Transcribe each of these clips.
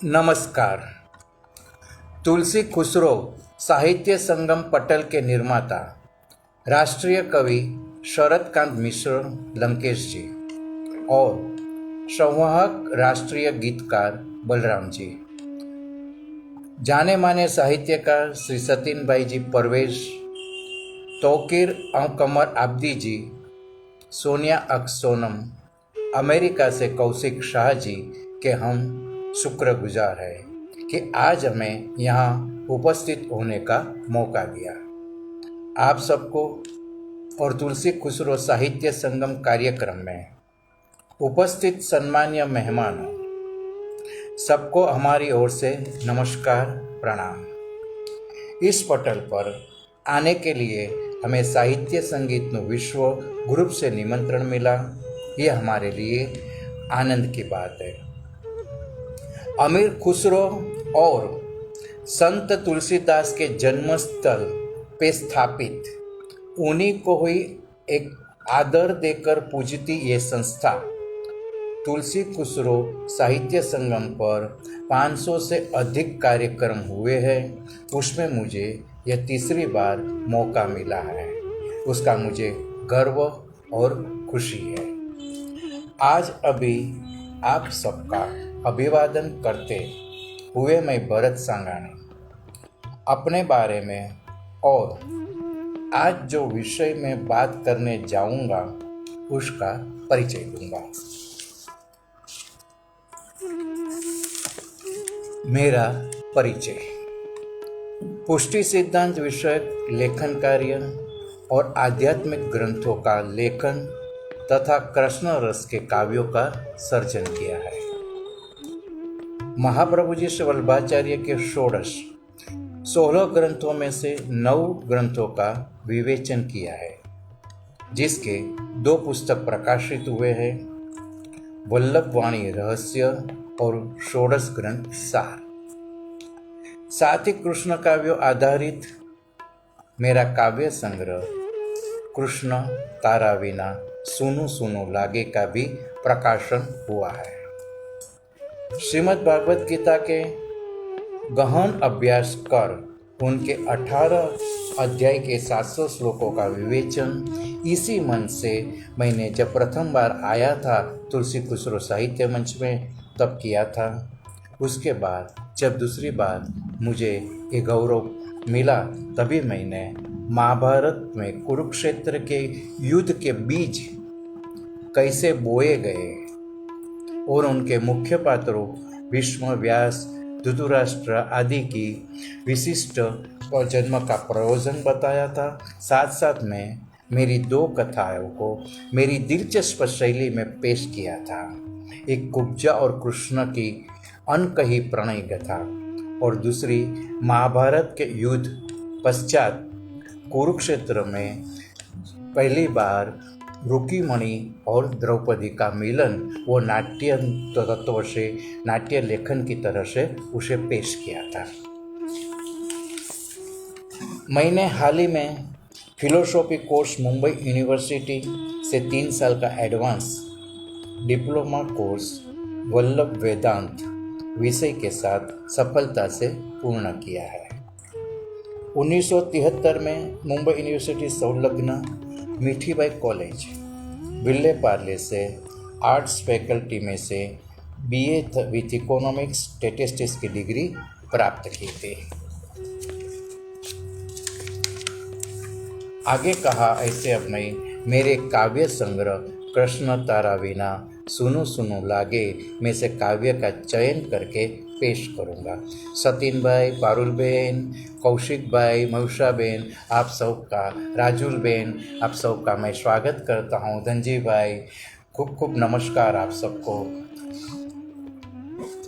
नमस्कार। तुलसी खुसरो साहित्य संगम पटल के निर्माता राष्ट्रीय कवि शरदकांत मिश्र लंकेश जी और संवाहक राष्ट्रीय गीतकार बलराम जी, जाने माने साहित्यकार श्री सतीन भाई जी परवेश, तौकीर कमर आब्दी जी, सोनिया अक्स सोनम, अमेरिका से कौशिक शाह जी के हम शुक्रगुजार हैं कि आज हमें यहाँ उपस्थित होने का मौका दिया। आप सबको और तुलसी खुसरो साहित्य संगम कार्यक्रम में उपस्थित सम्मानीय मेहमानों सबको हमारी ओर से नमस्कार, प्रणाम। इस पटल पर आने के लिए हमें साहित्य संगीत विश्व ग्रुप से निमंत्रण मिला। ये हमारे लिए आनंद की बात है। अमीर खुसरो और संत तुलसीदास के जन्मस्थल पे स्थापित उन्हीं को ही एक आदर देकर पूजती ये संस्था तुलसी खुसरो साहित्य संगम पर 500 से अधिक कार्यक्रम हुए हैं। उसमें मुझे यह तीसरी बार मौका मिला है, उसका मुझे गर्व और खुशी है। आज अभी आप सबका अभिवादन करते हुए मैं भरत सांगाने अपने बारे में और आज जो विषय में बात करने जाऊंगा उसका परिचय दूंगा। मेरा परिचय पुष्टि सिद्धांत विषयक लेखन कार्य और आध्यात्मिक ग्रंथों का लेखन तथा कृष्ण रस के काव्यों का सर्जन किया है। महाप्रभु जी श्री वल्लभाचार्य के 16 ग्रंथों में से 9 ग्रंथों का विवेचन किया है, जिसके 2 पुस्तक प्रकाशित हुए हैं, वल्लभ वाणी रहस्य और 16 ग्रंथ सार। साथ ही कृष्ण काव्यों आधारित मेरा काव्य संग्रह कृष्ण तारा विना सुनु सुनु लागे का भी प्रकाशन हुआ है। श्रीमद् भागवत गीता के गहन अभ्यास कर उनके 18 अध्याय के 700 श्लोकों का विवेचन इसी मन से मैंने जब प्रथम बार आया था तुलसी खुसरो साहित्य मंच में तब किया था। उसके बाद जब दूसरी बार मुझे ये गौरव मिला तभी मैंने महाभारत में कुरुक्षेत्र के युद्ध के बीज कैसे बोए गए और उनके मुख्य पात्रों भीष्म, व्यास, धृतराष्ट्र आदि की विशिष्ट और जन्म का प्रयोजन बताया था। साथ साथ में मेरी 2 कथाओं को मेरी दिलचस्प शैली में पेश किया था। एक कुब्जा और कृष्ण की अनकही प्रणय कथा और दूसरी महाभारत के युद्ध पश्चात कुरुक्षेत्र में पहली बार रुक्मिणी और द्रौपदी का मिलन वो नाट्य तत्व से नाट्य लेखन की तरह से उसे पेश किया था। मैंने हाल ही में फिलोसॉफी कोर्स मुंबई यूनिवर्सिटी से 3 साल का एडवांस डिप्लोमा कोर्स वल्लभ वेदांत विषय के साथ सफलता से पूर्ण किया है। 1973 में मुंबई यूनिवर्सिटी संलग्न मीठीबाई कॉलेज विले पार्ले से आर्ट्स फैकल्टी में से BA विथ इकोनॉमिक्स स्टैटिस्टिक्स की डिग्री प्राप्त की थी। आगे कहा ऐसे अब मैं मेरे काव्य संग्रह कृष्ण तारा विना सुनु सुनु लागे में से काव्य का चयन करके पेश करूँगा। सतीन भाई, पारुल बहन, कौशिक भाई, महुषा बहन, आप सबका, राजुल बहन, आप सबका मैं स्वागत करता हूँ। धनजी भाई, खूब खूब नमस्कार आप सबको।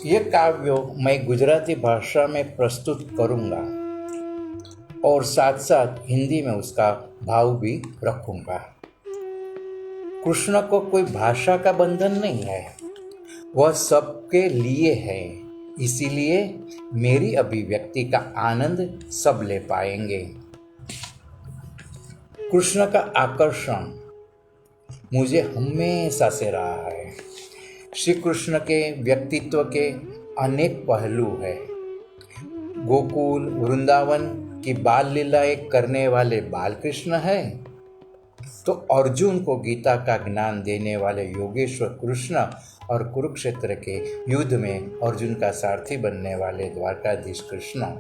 ये काव्य मैं गुजराती भाषा में प्रस्तुत करूँगा और साथ साथ हिंदी में उसका भाव भी रखूँगा। कृष्ण को कोई भाषा का बंधन नहीं है, वह सबके लिए है, इसीलिए मेरी अभिव्यक्ति का आनंद सब ले पाएंगे। कृष्ण का आकर्षण मुझे हमेशा से रहा है। श्री कृष्ण के व्यक्तित्व के अनेक पहलू है। गोकुल वृंदावन की बाल लीलाएं करने वाले बाल कृष्ण है, तो अर्जुन को गीता का ज्ञान देने वाले योगेश्वर कृष्ण और कुरुक्षेत्र के युद्ध में अर्जुन का सारथी बनने वाले द्वारकाधीश कृष्ण।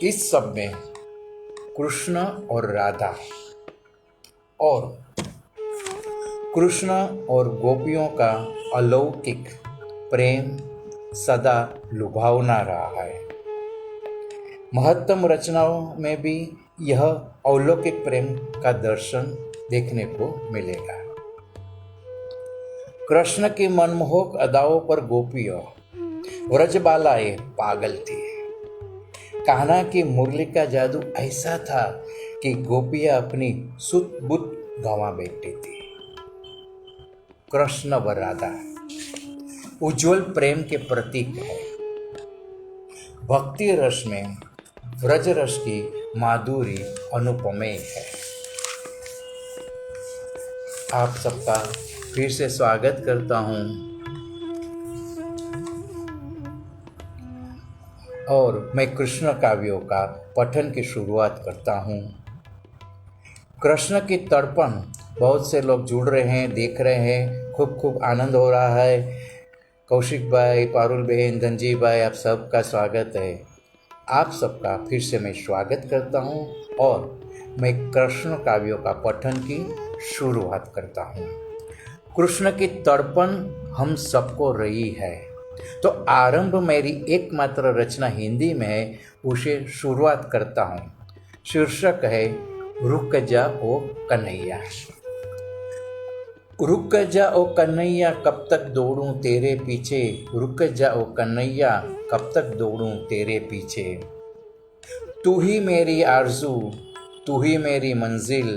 इस सब में कृष्ण और राधा और कृष्ण और गोपियों का अलौकिक प्रेम सदा लुभावना रहा है। महत्तम रचनाओं में भी यह अलौकिक प्रेम का दर्शन देखने को मिलेगा। कृष्ण की मनमोहक अदाओं पर गोपियों व्रजबालाएं पागल थी। कान्हा की मुरली का जादू ऐसा था कि गोपियां अपनी सुध बुध गंवा बैठती थी। कृष्ण व राधा उज्जवल प्रेम के प्रतीक है। भक्ति रस में व्रज रस की माधुरी अनुपमेय है। आप सबका फिर से स्वागत करता हूँ और मैं कृष्ण काव्यों का पठन की शुरुआत करता हूँ। कृष्ण की तर्पण बहुत से लोग जुड़ रहे हैं, देख रहे हैं, खूब आनंद हो रहा है। कौशिक भाई, पारुल बहन, धनजी भाई, आप सबका स्वागत है। आप सबका फिर से मैं स्वागत करता हूँ और मैं कृष्ण काव्यों का पठन की शुरुआत करता हूँ। कृष्ण की तर्पण हम सबको रही है, तो आरंभ मेरी एकमात्र रचना हिंदी में है, उसे शुरुआत करता हूँ। शीर्षक है रुक जा ओ कन्हैया। रुक जा ओ कन्हैया कब तक दौड़ूं तेरे पीछे, रुक जा ओ कन्हैया कब तक दौड़ूं तेरे पीछे। तू ही मेरी आरज़ू, तू ही मेरी मंजिल,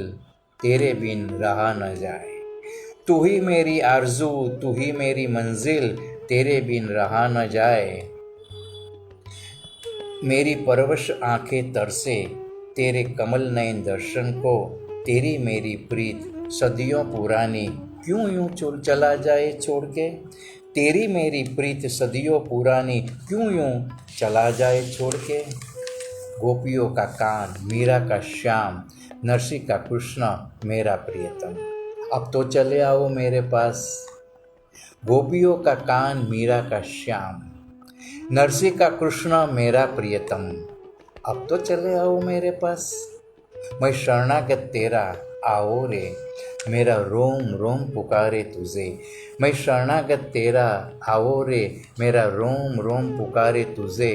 तेरे बिन रहा न जाए। तू ही मेरी आरज़ू, तू ही मेरी मंजिल, तेरे बिन रहा न जाए। मेरी परवश आंखें तरसे तेरे कमल नयन दर्शन को, तेरी मेरी प्रीत सदियों पुरानी क्यों यूं चला जाए छोड़ के। तेरी मेरी प्रीत सदियों पुरानी क्यों यूं चला जाए छोड़ के। गोपियों का कान मीरा का श्याम, नरसी का कृष्ण मेरा प्रियतम, अब तो चले आओ मेरे पास। गोपियों का कान मीरा का श्याम, नरसी का कृष्ण मेरा प्रियतम, अब तो चले आओ मेरे पास। मैं शरणागत तेरा आओ रे, मेरा रोम रोम पुकारे तुझे। मैं शरणागत तेरा आओ रे, मेरा रोम रोम पुकारे तुझे।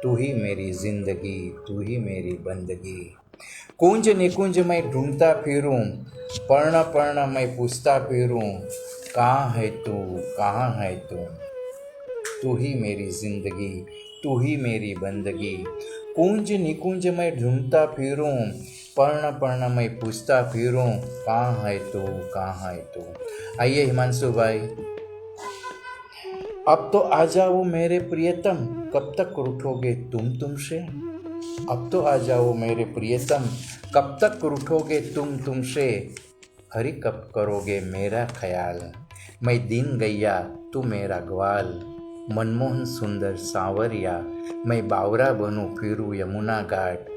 तू ही मेरी जिंदगी, तू ही मेरी बंदगी। कुंज निकुंज मैं ढूंढता फिरूं, पर्ण पर्ण मैं पूछता फिरूं, कहाँ है तू, कहाँ है तू। तू ही मेरी जिंदगी, तू ही मेरी बंदगी। कुंज निकुंज मैं ढूंढता फिरूं, पर्ण पर्ण मैं पूछता फिरूं, कहाँ है तू, कहाँ है तू। आइए हिमांशु भाई, अब तो आ जाओ मेरे प्रियतम, कब तक रूठोगे तुम तुमसे। अब तो आ जाओ मेरे प्रियतम, कब तक रूठोगे तुम तुमसे। हरि कब करोगे मेरा ख्याल, मैं दीन गैया तू मेरा ग्वाल। मनमोहन सुंदर सांवरिया, मैं बावरा बनूं फिरूं यमुना घाट।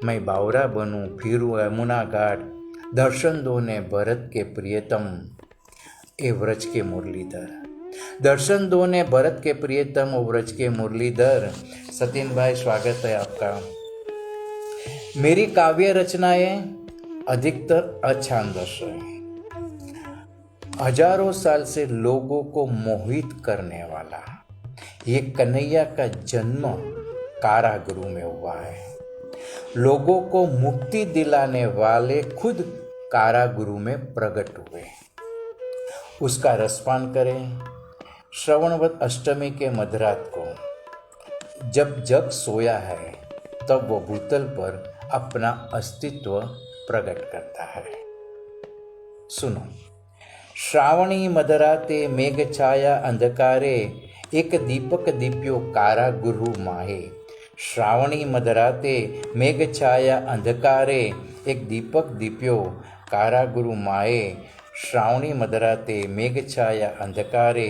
मैं बावरा बनूं फिरूं यमुना घाट। दर्शन दो ने भरत के प्रियतम, ए व्रज के मुरलीधर। दर्शन दो ने भरत के प्रियतम, ओ व्रज के मुरलीधर। सतीन भाई स्वागत है आपका। मेरी काव्य रचनाएं अधिकतर अछांदस है। हजारों साल से लोगों को मोहित करने वाला ये कन्हैया का जन्म कारागृह में हुआ है। लोगों को मुक्ति दिलाने वाले खुद कारागृह में प्रकट हुए। उसका रसपान करें। श्रवणवत अष्टमी के मध्यरात को जब जग सोया है, तब वो भूतल पर अपना अस्तित्व प्रकट करता है। सुनो। श्रावणी मध्यराते मेघ छाया अंधकारे, एक दीपक दीप्यो कारागृह माहे। श्रावणी मध्यराते मेघ छाया अंधकारे, एक दीपक दीप्यो कारागृह माहे। श्रावणी मदराते मेघ छाया अंधकारे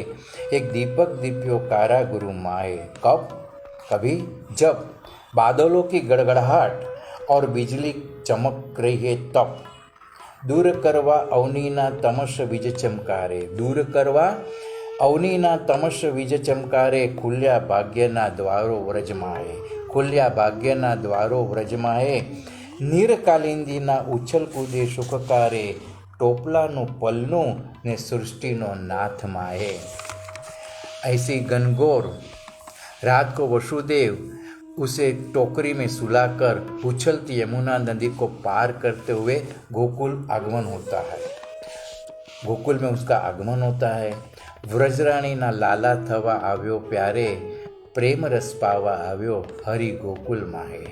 एक दीपक दीप्यो कारागुरु माए। कब? कभी जब बादलों की गड़गड़ाहट और बिजली चमक रही है तब। दूर करवा अवनीना तमस बीज चमकारे, दूर करवा अवनीना तमस बीज चमकारे। खुल्या भाग्यना द्वारो व्रजमाए, खुल्या भाग्यना द्वारो व्रजमाए। નીર કાલિંદીના ઉછલ કૂદે સુખકારે, ટોપલાનું પલનું ને સૃષ્ટિનો નાથ માએ। ऐसी घनघोर रात को वसुदेव उसे टोकरी में सुलाकर उछलती यमुना नदी को पार करते हुए गोकुल आगमन होता है। गोकुल में उसका आगमन होता है। व्रजराणी ना लाला थवा आव्यो प्यारे, प्रेम रस पावा आव्यो हरि गोकुल माहे।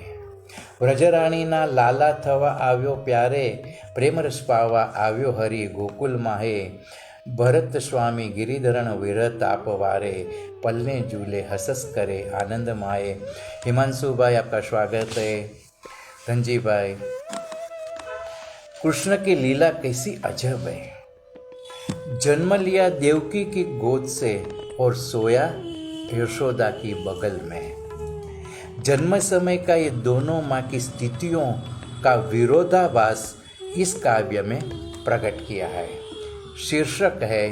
व्रजराणीना लाला थवा आव्यो प्यारे, प्रेम रस पावा आव्यो हरि गोकुल माहे। भरत स्वामी गिरिधरण विरत आपवारे, पलने झूले हसस करे आनंद माए। हिमांशु भाई आपका स्वागत है। धनजी भाई, कृष्ण की लीला कैसी अजब है। जन्म लिया देवकी की गोद से और सोया यशोदा की बगल में। जन्म समय का ये दोनों माँ की स्थितियों का विरोधाभास इस काव्य में प्रकट किया है। शीर्षक है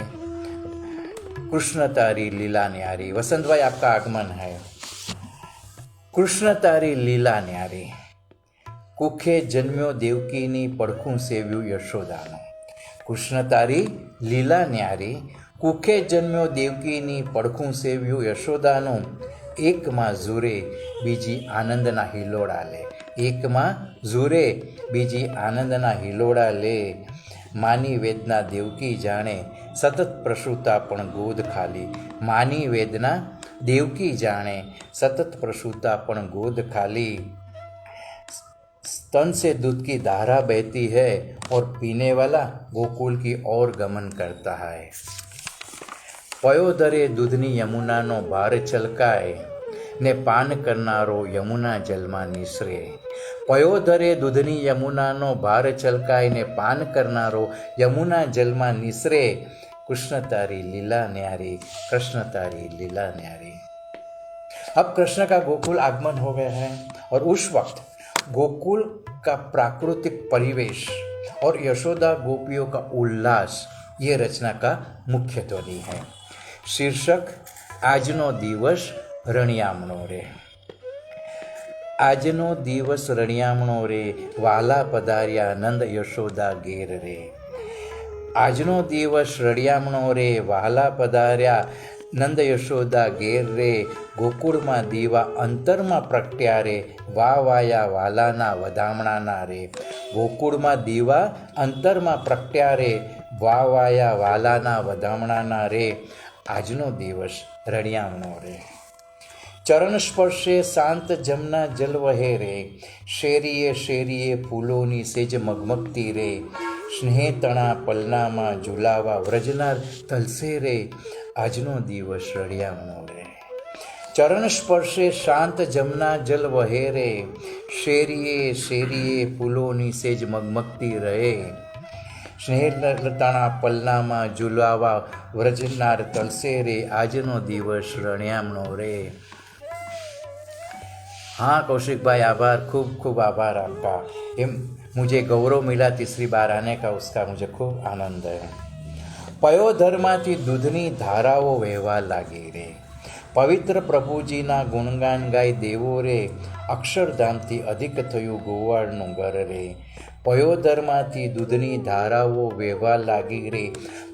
कृष्ण तारी लीला न्यारी। वसंत भाई आपका आगमन है। कृष्ण तारी लीला न्यारी, कुखे जन्म्यो देवकीनी પડખું સેવ્યું યશોદાનું। કૃષ્ણ તારી લીલા ન્યારી, કુખે જન્મ્યો દેવકીની પડખું સેવ્યું યશોદાનું। એકમાં ઝૂરે બીજી આનંદના હિલોડા લે, એકમાં ઝૂરે બીજી આનંદના હિલોડા લે। માની વેદના દેવકી જાણે, સતત પ્રસૂતા પણ ગોદ ખાલી। માની વેદના દેવકી જાણે, સતત પ્રસૂતા પણ गोद खाली। स्तन से दूध की धारा बहती है और पीने वाला गोकुल की ओर गमन करता है। पयोदरे दूधनी यमुनानो भार छलकाए, ने पान करनारो यमुना जलमा निसरे। पयोदरे दूधनी यमुनानो भार छलकाए, ने पान करनारो यमुना जलमा निसरे। कृष्ण तारी लीला न्यारी, कृष्ण तारी लीला न्यारी। अब कृष्ण का गोकुल आगमन हो गया है और उस वक्त गोकुल का प्राकृतिक परिवेश और यशोदा गोपियों का उल्लास ये रचना का मुख्य ध्वनि है। शीर्षक આજનો દિવસ રણિયામણો રે। આજનો દિવસ રણિયામણો રે, વાલા પધાર્યા નંદ યશોદા ઘેર રે। આજનો દિવસ રણિયામણો રે, વાલા પધાર્યા નંદ યશોદા ઘેર રે। ગોકુળમાં દીવા અંતરમાં પ્રગટ્યા રે, વાયા વાલાના વધામણાના રે। ગોકુળમાં દીવા અંતરમાં પ્રગટ્યા રે, વાયા વાલાના વધામણાના રે। આજનો દિવસ રણિયામણો રે। ચરણ સ્પર્શે શાંત જમના જલ વહે રે, શેરીએ શેરીએ ફૂલોની સેજ મગમગતી રે। સ્નેહ તણા પલનામાં ઝુલાવા વ્રજનાર તલસે રે, આજનો દિવસ રણિયામણો રે। ચરણ સ્પર્શે શાંત જમના જલ વહે રે, શેરીએ શેરીએ ફૂલોની સેજ મગમગતી રહે। સ્નેહલતાણા પલ્લામાં ઝુલાવા વ્રજનાર તલસે રે, આજનો દિવસ રણિયામણો રે। हाँ कौशिक भाई, आभार, खूब खूब आभार आपका। मुझे गौरव मिला तीसरी बार आने का, उसका मुझे खूब आनंद है। पयोधरमाथी दूधनी धाराओ वहेवा लागी रे, पवित्र प्रभुजीना गुणगान गाय देवो रे। अक्षरधामथी अधिक थयुं गोवाळनुं घर रे। पयोधरमाथी दूधनी धाराओ वहेवा लागी रे,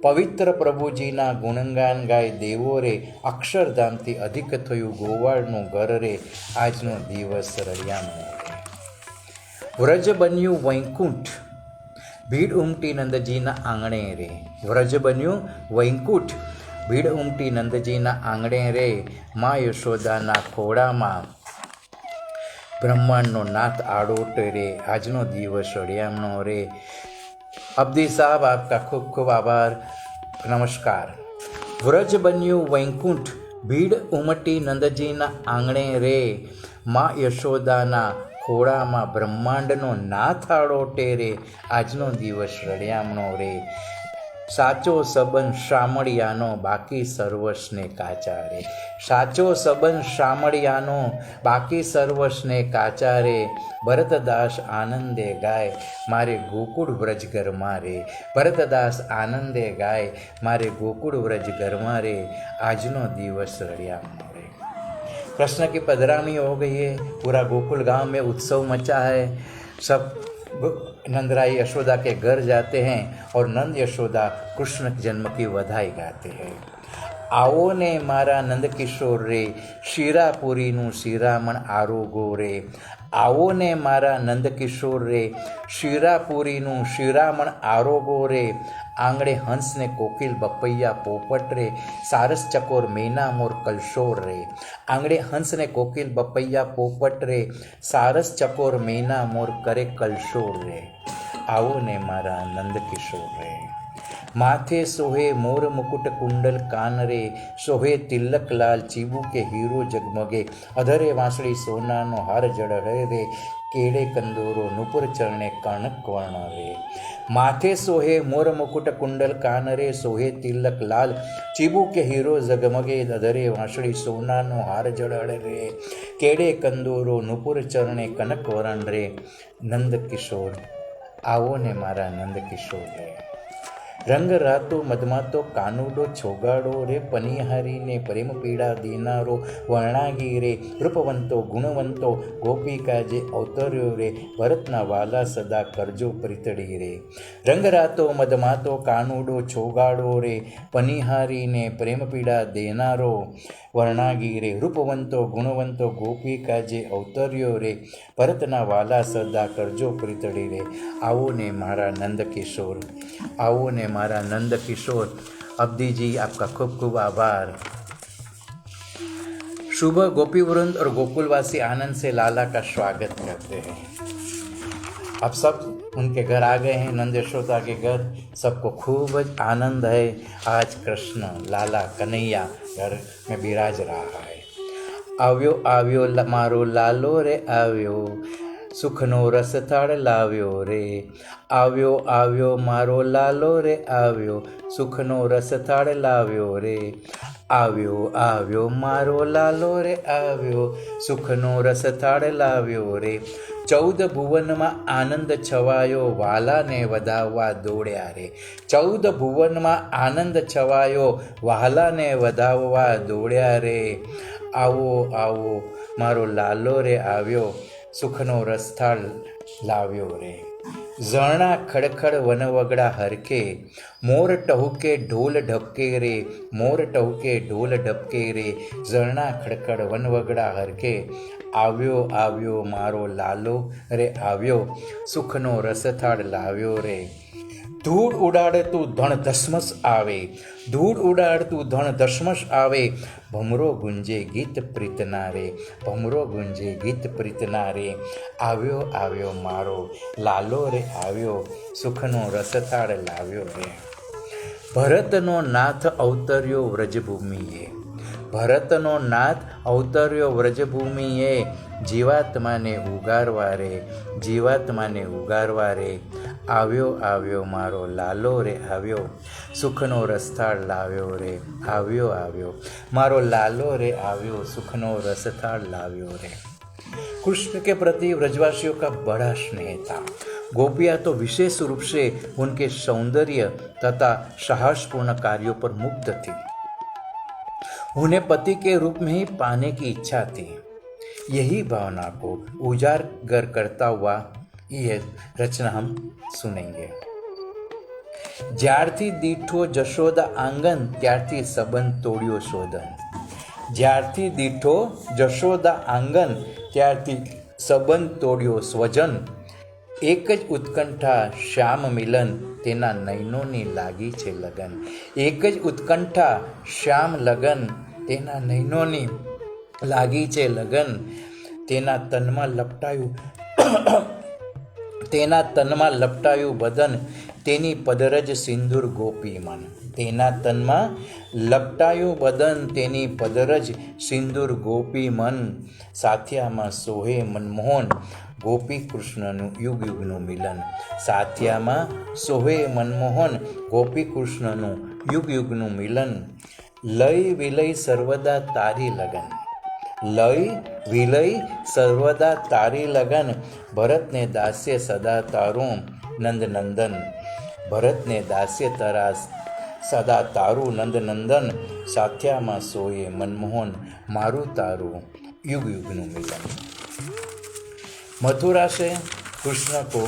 पवित्र प्रभुजीना गुणगान गाय देवो रे। अक्षरधामथी अधिक थयुं गोवाळनुं घर रे, આજનો દિવસ રણિયામણો રે। વ્રજ બન્યું વૈકુંઠ, ભીડ ઉમટી નંદજીના આંગણે રે। વ્રજ બન્યું વૈકુંઠ, ભીડ ઉમટી નંદજીના આંગણે રે। મા યશોદાના ખોળામાં બ્રહ્માંડનો નાથ આડોટ રે, આજનો દિવસ રણિયામણો રે। અબ્દી સાहब आपका खूब खूब आभार, नमस्कार। व्रज बन्यु वैकुंठ, भीड़ उमटी नंदजीना आंगणे रे। माँ यशोदाना खोड़ामां ब्रह्मांडनो नाथ आड़ोटे रे, આજનો દિવસ રણિયામણો રે। સાચો સંબંધ શામળિયાનો બાકી સર્વસ્ને કાચા રે. સાચો સંબંધ શામળિયાનો બાકી સર્વસ્ને કાચા રે. ભરતદાસ આનંદે ગાય મારે ગોકુળ વ્રજ ઘરમાં રે. ભરતદાસ આનંદે ગાય મારે ગોकुल व्रज घरमा रे. આજનો દિવસ રળિયા રે. कृष्ण की पधरानी हो गई है. पूरा गोकुल गांव में उत्सव मचा है. सब नंदराई यशोदा के घर जाते हैं और नंद यशोदा कृष्ण जन्म की बधाई गाते हैं. आओ ने मारा नंद किशोर रे, શીરાપુરીનું શિરામણ આરોગો રે. આવો ને મારા નંદ કિશોર રે, શીરાપુરીનું શિરામણ આરોગો રે. આંગણે હંસને કોકિલ બપૈયા પોપટ રે, સારસ ચકોર મેના મોર કલશોર રે. આંગણે હંસને કોકિલ બપૈયા પોપટ રે, સારસ ચકોર મેના મોર કરે કલશોર રે. આવો ને મારા નંદ કિશોર રે. माथे सोहे मोर मुकुट कुंडल कान रे, सोहे तिलक लाल चीबू के हीरो जगमगे. अधरे वांसળી સોનાનો હાર જળહળે રે, કેળે કંદોરો નુપુર ચરણે કણક વર્ણ રે. માથે સોહે મોર મુકુટ કુંડલ કાન રે, સોહે તિલક લાલ ચીબુ કે હીરો જગમગે. અધરે વાંસળી સોનાનો હાર જળહળે રે, કેળે કંદોરો નુપુર ચરણે કનક વર્ણ રે. નંદ કિશોર આવો ને મારા નંદ કિશોર રે. રંગ રાતો મધમાતો કાનુડો છોગાડો રે, પનિહારીને પ્રેમ પીડા દેનારો વર્ણાગી રે. રૂપવંતો ગુણવંતો ગોપિકા જે અવતર્યો રે, ભરતના વાલા સદા કરજો પ્રીતડી રે. રંગ રાતો મધમાતો કાનુડો છોગાડો રે, પનિહારીને પ્રેમ પીડા દેનારો વર્ણાગી રે. રૂપવંતો ગુણવંતો ગોપિકા જે અવતર્યો રે, ભરતના વાલા સદા કરજો પ્રીતડી રે. આવો ને મારા નંદ કિશોર, आओ ने मारा नंद किशोर. अब्दी जी आपका खूब खूब आभार. सुबह गोपी वृंद और गोकुलवासी आनंद से लाला का स्वागत करते हैं. अब सब उनके घर आ गए हैं, नंद यशोदा के घर. सबको खूब आनंद है. आज कृष्ण लाला कन्हैया घर में विराज रहा है. આવ્યો આવ્યો મારો લાલો રે આવ્યો, સુખનો રસ થાળ લાવ્યો રે. આવ્યો આવ્યો મારો લાલો રે આવ્યો, સુખનો રસ થાળ લાવ્યો રે. આવ્યો આવ્યો મારો લાલો રે આવ્યો, સુખનો રસ થાળ લાવ્યો રે. 14 ભુવનમાં આનંદ છવાયો, વાલાને વધાવવા દોડ્યા રે. 14 ભુવનમાં આનંદ છવાયો, વાલાને વધાવવા દોડ્યા રે. આવો આવો મારો લાલો રે આવ્યો, સુખનો રસથાળ લાવ્યો રે. ઝરણા ખડખડ વનવગડા હરકે, મોર ટહુકે ઢોલ ઢબકે રે. મોર ટહુકે ઢોલ ઢબકે રે, ઝરણા ખડખડ વનવગડા હરકે. આવ્યો આવ્યો મારો લાલો રે આવ્યો, સુખનો રસથાળ લાવ્યો રે. ધૂળ ઉડાડતું ધણ ધસમસ આવે, ધૂળ ઉડાડતું ધણ ધસમસ આવે. ભમરો ગુંજે ગીત પ્રીતના રે, ભમરો ગુંજે ગીત પ્રીતના રે. આવ્યો આવ્યો મારો લાલો રે આવ્યો, સુખનો રસથાળ લાવ્યો રે. ભરતનો નાથ અવતર્યો વ્રજભૂમિએ, ભરતનો નાથ અવતર્યો વ્રજભૂમિએ. જીવાત્માને ઉગારવા રે, જીવાત્માને ઉગારવા રે. આવ્યો આવ્યો મારો લાલો રે આવ્યો, સુખનો રસથાળ લાવ્યો રે. આવ્યો આવ્યો मारो लालो रे आव्यो, सुखनो रसथाल लाव्यो रे। कृष्ण के प्रति व्रजवासियों का बड़ा स्नेह था। गोपियाँ तो विशेष रूप से उनके सौंदर्य तथा साहसपूर्ण कार्यों पर मुग्ध थी। उन्हें पति के रूप में ही पाने की इच्छा थी। यही भावना को उजागर करता हुआ यह रचना हम सुनेंगे। ज्यारथी दीठो जशोदा आंगन, त्यारथी संबंध तोड़ियो शोधन। ज्यारथी दीठो जशोदा आंगन, त्यारथी संबंध तोड़ियो स्वजन। एक ज उत्कंठा श्याम मिलन, तेना नयनोनी लागी छे लगन। एक ज उत्कंठा श्याम लगन, तेना नयनोनी लागी छे लगन। तेना तनमा लपटायु तेना तनमा लपटायु बदन, तेनी पदरज सिंदूर गोपी मन। तेना तनमा लपटायु बदन, तेनी पदरज सिंदूर गोपी मन। साथिया में सोहे मनमोहन, ગોપી કૃષ્ણનું યુગ યુગનું મિલન. સાથિયામાં સોહે મનમોહન, ગોપી કૃષ્ણનું યુગ યુગનું મિલન. લય વિલય સર્વદા તારી લગન, લય વિલય સર્વદા તારી લગન. ભરતને દાસ્ય સદા તારું નંદનંદન, ભરતને દાસ્ય તરા સદા તારું નંદનંદન. સાથિયામાં સોએ મનમોહન, મારું તારું युग युगનું मिलन. मथुरा से कृष्ण को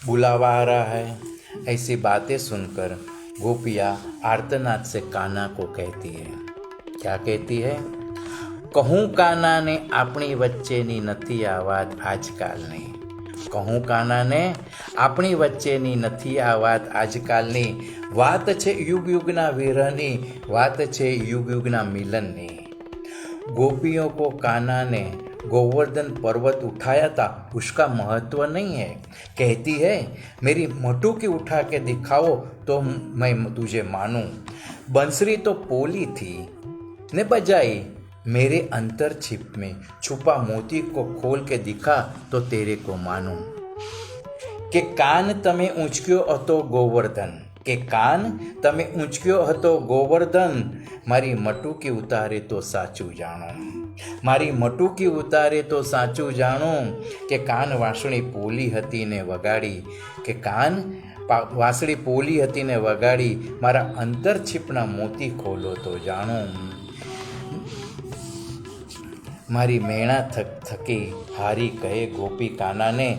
बुलावा आ रहा है. ऐसी बातें सुनकर गोपियाँ आर्तनाद से कान्हा को कहती है. क्या कहती है? कहूँ कान्हा ने अपनी वच्चेनी नथी आ વાત આજકાલની. કહું કાનાને આપણી વચ્ચેની નથી આ વાત આજકાલની. વાત છે યુગ યુગના વિરહની, વાત છે યુગ યુગના મિલનની. गोपियों को कान्हा ने गोवर्धन पर्वत उठाया था, उसका महत्व नहीं है. कहती है मेरी मटुकी उठा के दिखाओ तो मैं तुझे मानूं. बंसरी तो पोली थी ने बजाई, मेरे अंतर छिप में छुपा मोती को खोल के दिखा तो तेरे को मानूं. के कान तमे ऊंचक्यो હતો गोवर्धन, કે કાન તમે ઊંચક્યો હતો ગોવર્ધન. મારી મટુકી ઉતારે તો સાચું જાણો, મારી મટુકી ઉતારે તો સાચું જાણો. કે કાન વાંસળી પોલી હતી ને વગાડી, કે કાન વાંસળી પોલી હતી ને વગાડી. મારા અંતરછીપના મોતી ખોલો તો જાણો. મારી મેણા થકી હારી કહે ગોપી કાનાને,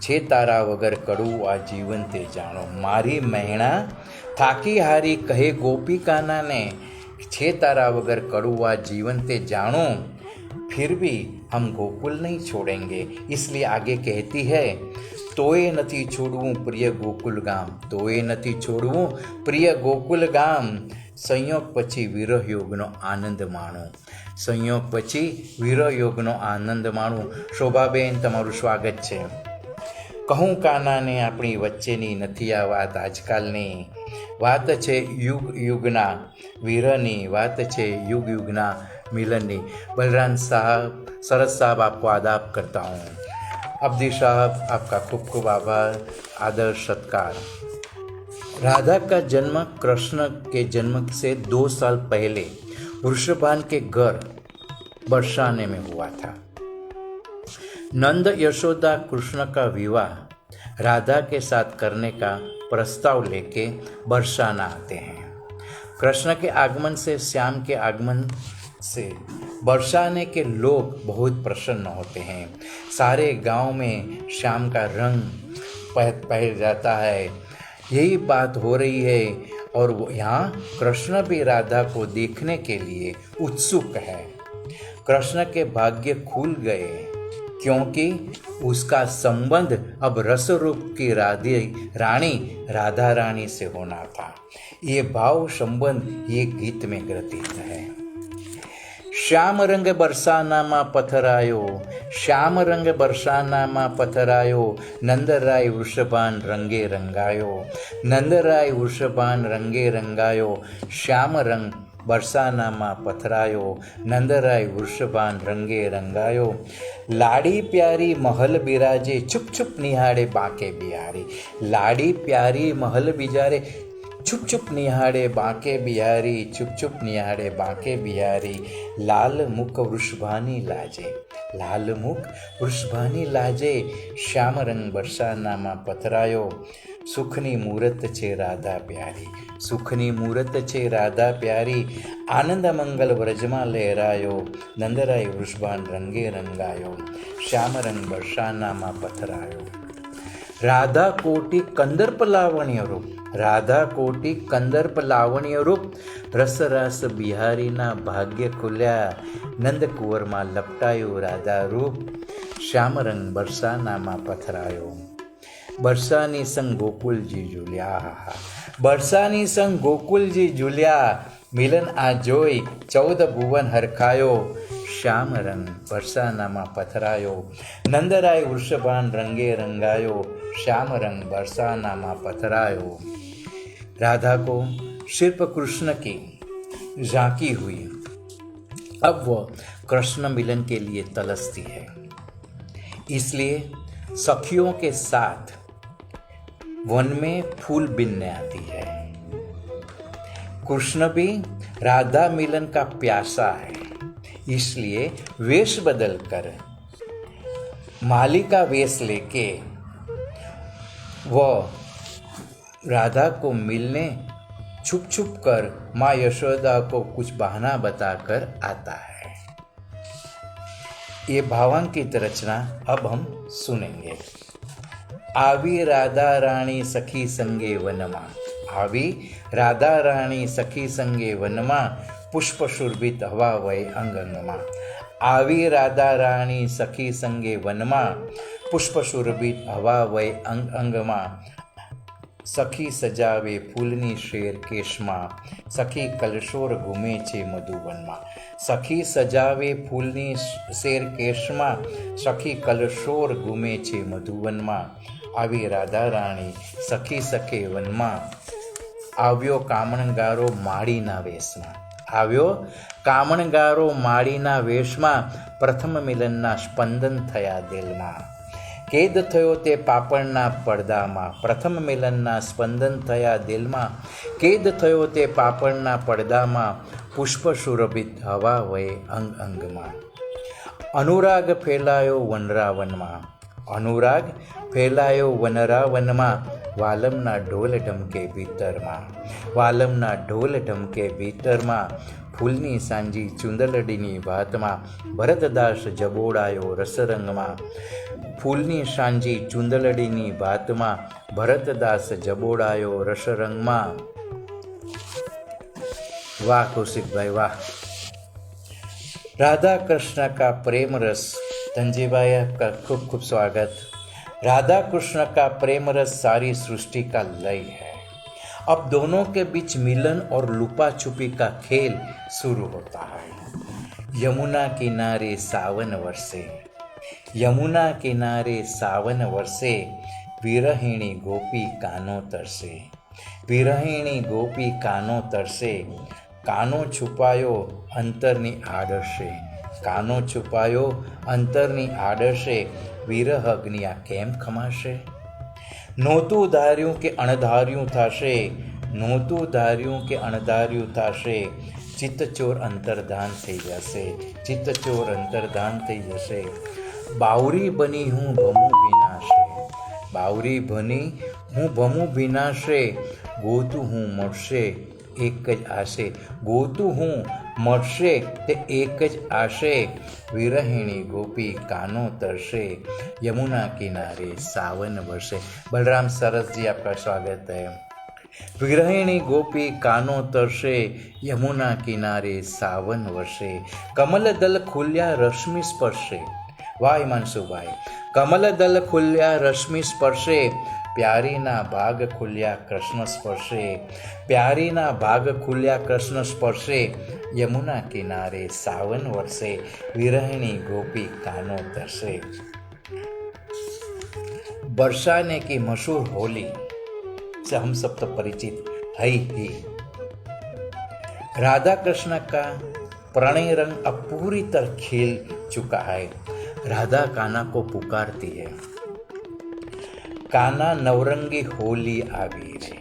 છે તારા વગર કડવું આ જીવન તે જાણો. મારી મહેણા થાકી હારી કહે ગોપી કાનાને, છે તારા વગર કડવું આ जीवन ते जानो. फिर भी हम गोकुल नहीं छोड़ेंगे. इसलिए आगे कहती है, तोए નથી છોડવું પ્રિય ગોકુલ ગામ, તોએ નથી છોડવું પ્રિય ગોકુલ ગામ. સંયોગ પછી વિરહ યોગનો આનંદ માણો, સંયોગ પછી વિરહ યોગનો આનંદ માણો. શોભાબેન તમારું સ્વાગત છે. કહું કાનાને આપણી વચ્ચેની નથી આ વાત આજકાલની. વાત છે યુગ યુગના વિરહની, વાત છે युग युगना मिलननी. बलराम साहब, शरद साहब आपको आदाब करता हूँ. अब्दी साहब आपका खूब खूब आभार, आदर सत्कार. राधा का जन्म कृष्ण के जन्म से 2 साल पहले वृषभान के घर बरसाने में हुआ था. नंद यशोदा कृष्ण का विवाह राधा के साथ करने का प्रस्ताव लेके बरसाना आते हैं. कृष्ण के आगमन से, श्याम के आगमन से बरसाने के लोग बहुत प्रसन्न होते हैं. सारे गांव में श्याम का रंग पहल जाता है. यही बात हो रही है और यहाँ कृष्ण भी राधा को देखने के लिए उत्सुक है. कृष्ण के भाग्य खुल गए क्योंकि उसका संबंध अब रस रूप की रानी राधा रानी से होना था. ये भाव संबंध ये गीत में ग्रथित है. श्याम रंग बरसानामा पथरायो, श्याम रंग बरसानामा पथरायो. नंदराय वृषभान रंगे रंगायो, नंदराय वृषभान रंगे रंगायो. श्याम रंग बरसानामा पथरायो, नंदराय वृषभान रंगे रंगायो. लाड़ी प्यारी महल बिराजे, छुप छुप निहाड़े बांके बिहारी. लाड़ी प्यारी महल बिजारे, छुप छुप निहाड़े बांके बिहारी, छुप छुप निहाड़े बांके बिहारी. लाल मुख वृषभानी लाजे, लाल मुख वृषभानी लाजे. श्याम रंग बरसानामा पथरायो. सुखनी मूरत छे राधा प्यारी, सुखनी मूरत छे राधा प्यारी. आनंद मंगल व्रजमा लहरायो, नंदराय वृषभान रंगे रंगायो. श्याम रंग बरसानामा पथरायो. राधा कोटि कंदर्प लावण्य रूप, राधा कोटि कंदर्प लावण्य रूप. रस रस बिहारी ना भाग्य खुल्या, नंद कुंवर में लपटायो राधा रूप. श्याम रंग बरसानामा पथरायो. बरसानी संग गोकुलजी झूल्या, बरसानी संग गोकुलजी झूल्या. मिलन आ जोई 14 भुवन हरखायो. श्याम रंग बरसानामा पथरायो. नंदराय वृषभान रंगे रंगायो. श्याम रंग बरसानामा पथरायो. राधा को शिल्प कृष्ण की झांकी हुई. अब वह कृष्ण मिलन के लिए तलसती है. इसलिए सखियों के साथ वन में फूल बीनने आती है। कृष्ण भी राधा मिलन का प्यासा है, इसलिए वेश बदलकर माली का वेश लेके वह राधा को मिलने छुप छुप कर माँ यशोदा को कुछ बहाना बताकर आता है। ये भावांकित रचना अब हम सुनेंगे। आवी राधा रानी सखी संगे वनमा, आवी राधा रानी सखी संगे वनमा, पुष्प शोभित हवा वय अंग अंगमा। आवी राधा रानी सखी संगे वनमा, पुष्प शोभित हवा वय अंग अंगमा। सखी सजावे फूलनी शेर केशમાં, सखी કલશોર ઘૂમે છે મધુવનમાં। સખી સજાવે ફૂલની શેર કેશમાં, સખી કલશોર ઘૂમે છે મધુવનમાં। આવી રાધા રાણી સખી સખે વનમાં, આવ્યો કામણગારો માળીના વેશમાં, આવ્યો કામણગારો માળીના વેશમાં। પ્રથમ મિલનના સ્પંદન થયા દિલમાં, કેદ થયો તે પાપણના પડદામાં। પ્રથમ મિલનના સ્પંદન થયા દિલમાં, કેદ થયો તે પાપણના પડદામાં। પુષ્પ સુરભિત હવા વયે અંગ અંગમાં, અનુરાગ ફેલાયો વનરાવનમાં, અનુરાગ ફેલાયો વનરાવનમાં। વાલમના ઢોલ ઢમકે ભીતરમાં, વાલમના ઢોલ ઢમકે ભીતરમાં। ફૂલની સાંજી ચુંદલડીની ભાતમાં, ભરતદાસ જબોડાયો રસરંગમાં। ફૂલની સાંજી ચુંદલડીની ભાતમાં, ભરતદાસ જબોડાયો રસરંગમાં। वाह कौशिक भाई वाह। राधा कृष्ण का प्रेम रस, धनजी भाई आपका खूब खूब स्वागत। राधा कृष्ण का प्रेम रस सारी सृष्टि का लय है। अब दोनों के बीच मिलन और लुपा छुपी का खेल शुरू होता है। यमुना किनारे सावन वर्षे, यमुना किनारे सावन वर्षे, विरहिणी गोपी कानो तरसे, विरहिणी गोपी कानो तरसे। कानो છુપાયો અંતરની આડશે, કાનો છુપાયો અંતરની આડશે, વિરહ અગ્નિ આ કેમ ખમાશે। નહોતું ધાર્યું કે અણધાર્યું થશે, નહોતું ધાર્યું કે અણધાર્યું થશે। ચિત્તચોર અંતર્ધાન થઈ જશે, ચિત્તચોર અંતર્ધાન થઈ જશે। બાવરી બની હું ભમું વિનાશે, બાવરી બની હું ભમું વિનાશે। ગોતું હું મળશે એક જ આશે, ગોતું હું મળશે તે એક જ આશે। વિરહિણી गोपी कानो तरसे, यमुना किनारे सावन वर्षे। बलराम सरस जी आपका स्वागत है। विरहिणी गोपी कानो तरसे, यमुना किनारे सावन वर्षे। कमल दल खुल्या रश्मि स्पर्शे, वाह हिमांशु भाई। कमल दल खुल्या रश्मि स्पर्शे, प्यारीना भाग खुल्या कृष्ण स्पर्शे, प्यारीना भाग खुल्या कृष्ण स्पर्शे। यमुना किनारे सावन वर्षे, विरहिणी गोपी कानो तरसे। बरसाने की मशहूर होली से हम सब तो परिचित है ही। राधा कृष्ण का प्रणय रंग अब पूरी तरह खिल चुका है। राधा कान्हा को पुकारती है, कान्हा नवरंगी होली आवी रे,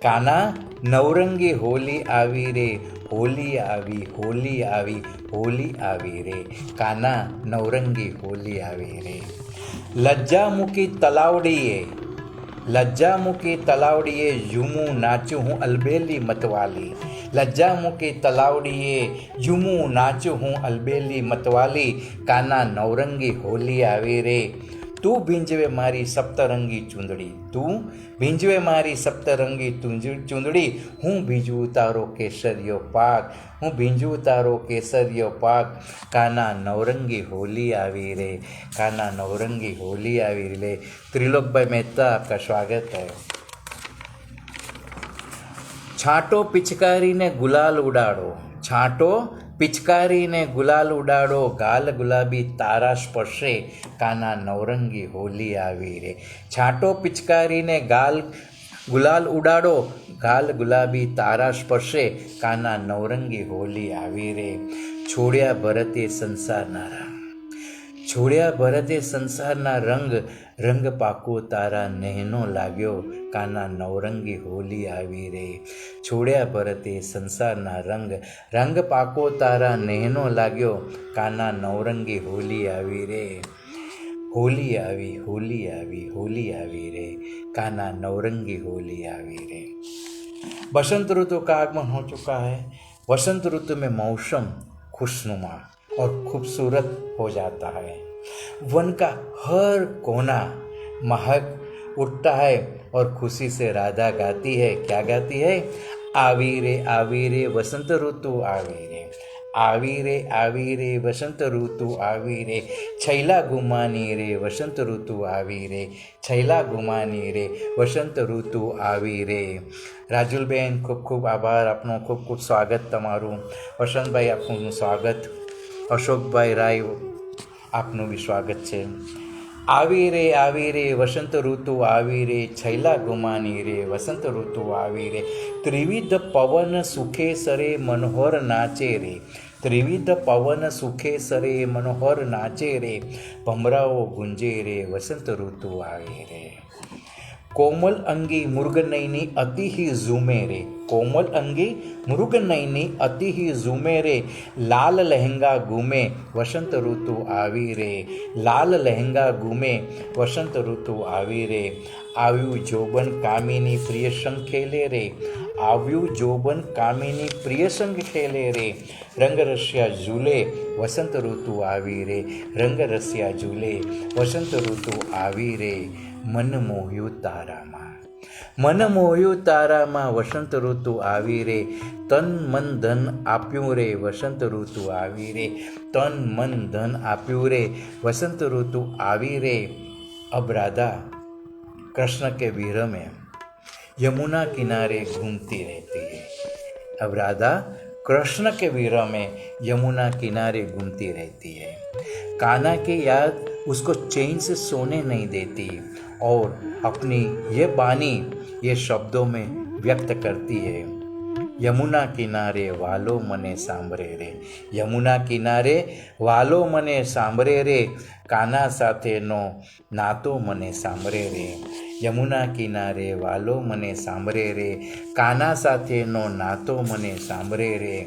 कान्हा नवरंगी होली आवी रे। होली आवी, होली आवी, होली आवी रे। कान्हा नवरंगी होली आवी रे। लज्जा मुकी तलावड़ीए, लज्जा मुकी तलावड़ीए, यूमू नाचू हूँ अलबेली मतवाली। लज्जा मुकी तलावड़ीए, यूमू नाचू हूँ अलबेली मतवाली। कान्हा नवरंगी होली आवी रे। तू भींजवे मारी सप्तरंगी चूंदड़ी, तू भींजवे मारी सप्तरंगी चूंदड़ी। हूँ भींजू तारो केसरियो पाक, हूँ भींजू तारो केसरियो पाक। कान्हा नवरंगी होली आवी रे, कान्हा नवरंगी होली आवी रे। त्रिलोक भाई मेहता आपका स्वागत है। छांटो पिचकारी ने गुलाल उड़ाड़ो, छांटो पिचकारी ने गुलाल उड़ाड़ो। गाल गुलाबी तारा स्पर्शे, कान्हा नवरंगी होली आवी रे। छांटो पिचकारी ने गाल गुलाल उड़ाड़ो, गाल गुलाबी तारा स्पर्शे। कान्हा नवरंगी होली आवी रे। छोड़्या भरते संसार नारा, છોડ્યા ભરતે સંસારના રંગ, રંગ પાકો તારા નહેનો લાગ્યો, કાના નવરંગી હોલી આવી રે. છોડ્યા ભરતે સંસારના રંગ, રંગ પાકો તારા નહેનો લાગ્યો, કાના નવરંગી હોલી આવી રે. होली आई होली आई होली आई रे, काना नवरंगी होली आई रे. बसंत ऋतु का आगमन हो चुका है. वसंत ऋतु में मौसम खुशनुमा और खूबसूरत हो जाता है. वन का हर कोना महक उठता है और खुशी से राधा गाती है. क्या गाती है? आवी रे वसंत ऋतु आवी रे, आवी रे वसंत ऋतु आवी रे, छैला गुमानी रे वसंत ऋतु आवी रे, छैला गुमानी रे वसंत ऋतु आवी रे. રાજુલબેન ખૂબ ખૂબ આભાર આપનો, ખૂબ ખૂબ સ્વાગત તમારું. વસંતભાઈ આપનું સ્વાગત. અશોકભાઈ રાય આપનું બી સ્વાગત છે. આવી રે વસંત ઋતુ આવી રે, छैला ગુમાની રે વસંત ઋતુ આવી રે. ત્રિવિધ પવન સુખે સરે મનોહર નાચે રે, ત્રિવિધ પવન સુખે સરે મનોહર નાચે રે, ભમરાઓ ગુંજે રે વસંત ઋતુ આવે રે. कोमल अंगी मुर्गनयनी अति ही झूमे रे, कोमल अंगी मुर्गनयनी अति ही झूमे रे, लाल लहंगा घूमे वसंत ऋतु आवी रे, लाल लहंगा घूमे वसंत ऋतु आवी रे. આવ્યું જોબન કામિની પ્રિય સંગ ખેલે રે, આવ્યું જોબન કામિની પ્રિય સંગ ખેલે રે, રંગ રસિયા ઝૂલે વસંત ઋતુ આવી રે, રંગ રસિયા ઝૂલે વસંત ઋતુ આવી રે. મન મોહ્યું તારામાં, મન મોહ્યું તારામાં વસંત ઋતુ આવી રે, તન મન ધન આપ્યું રે વસંત ઋતુ આવી રે, તન મન ધન આપ્યું રે વસંત ઋતુ આવી રે. अब राधा कृष्ण के विरह में यमुना किनारे घूमती रहती है. अब राधा कृष्ण के विरह में यमुना किनारे घूमती रहती है. कान्हा की याद उसको चैन से सोने नहीं देती और अपनी ये बानी ये शब्दों में व्यक्त करती है. यमुना किनारे वालो मने सांभरे रे, यमुना किनारे वालो मने सांभरे रे, कान्हा સાથેનો નાતો મને સાંભળે રે. યમુના કિનારે વાલો મને સાંભળે રે, કાન્હા સાથેનો નાતો મને સાંભળે રે.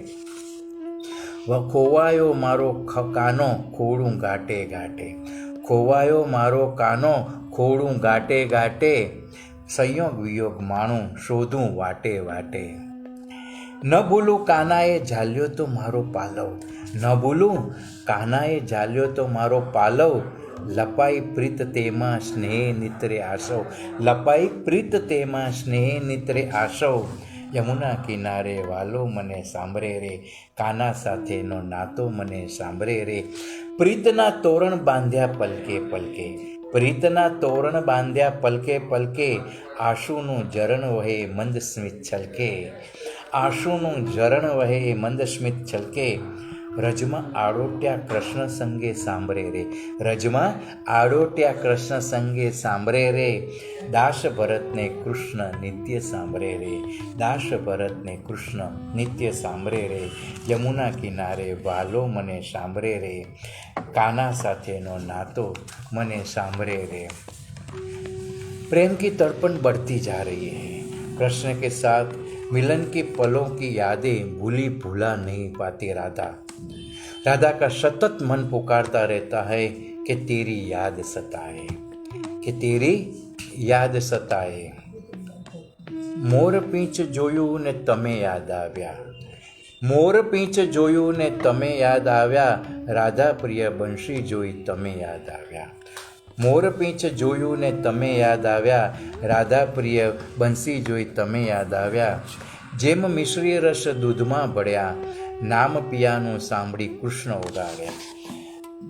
ખોવાયો મારો કાનો ખોડું ઘાટે ઘાટે, ખોવાયો મારો કાનો ખોડું ઘાટે ઘાટે, સંયોગ વિયોગ માણું શોધું વાટે વાટે. ન ભૂલું કાનાએ ઝાલ્યો તો મારો પાલવ, ન ભૂલું કાનાએ ઝાલ્યો તો મારો પાલવ, લપાઈ પ્રીત તેમાં સ્નેહ નિત્રે આસવ, લપાઈ પ્રીત તેમાં સ્નેહ નિત્રે આસવ. યમુના કિનારે વાલો મને સાંભળે રે, કાના સાથેનો નાતો મને સાંભળે રે. પ્રીતના તોરણ બાંધ્યા પલકે પલકે, પ્રીતના તોરણ બાંધ્યા પલકે પલકે, આંસુનું ઝરણ વહે મંદ સ્મિત છલકે, આંસુનું ઝરણ વહે મંદ સ્મિત છલકે. રજમાં આડોટ્યા કૃષ્ણ સંગે સાંભળે રે, રજમાં આડોટ્યા કૃષ્ણ સંગે સાંભળે રે. દાસ ભરતને કૃષ્ણ નિત્ય સાંભળે રે, દાસ ભરતને કૃષ્ણ નિત્ય સાંભળે રે. યમુના કિનારે વાલો મને સાંભળે રે, કાના સાથેનો નાતો મને સાંભળે રે. प्रेम की तड़पन बढ़ती जा रही है. कृष्ण के साथ मिलन की पलों की यादें भूली भूला नहीं पाती राधा. राधा का सतत मन पुकारता रहता है कि तेरी याद सताए, कि तेरी याद सताए. મોર પીંછ જોયું ને તમે યાદ આવ્યા, મોર પીંછ જોયું ને તમે યાદ આવ્યા, રાધા પ્રિય બંશી જોઈ તમે યાદ આવ્યા. મોર પીંછ જોયું ને તમે યાદ આવ્યા, રાધા પ્રિય બંશી જોઈ તમે યાદ આવ્યા. જેમ મિશ્રી રસ દૂધમાં ભળ્યા, નામ પિયાનું સાંભળી કૃષ્ણ ઓગાળ્યા.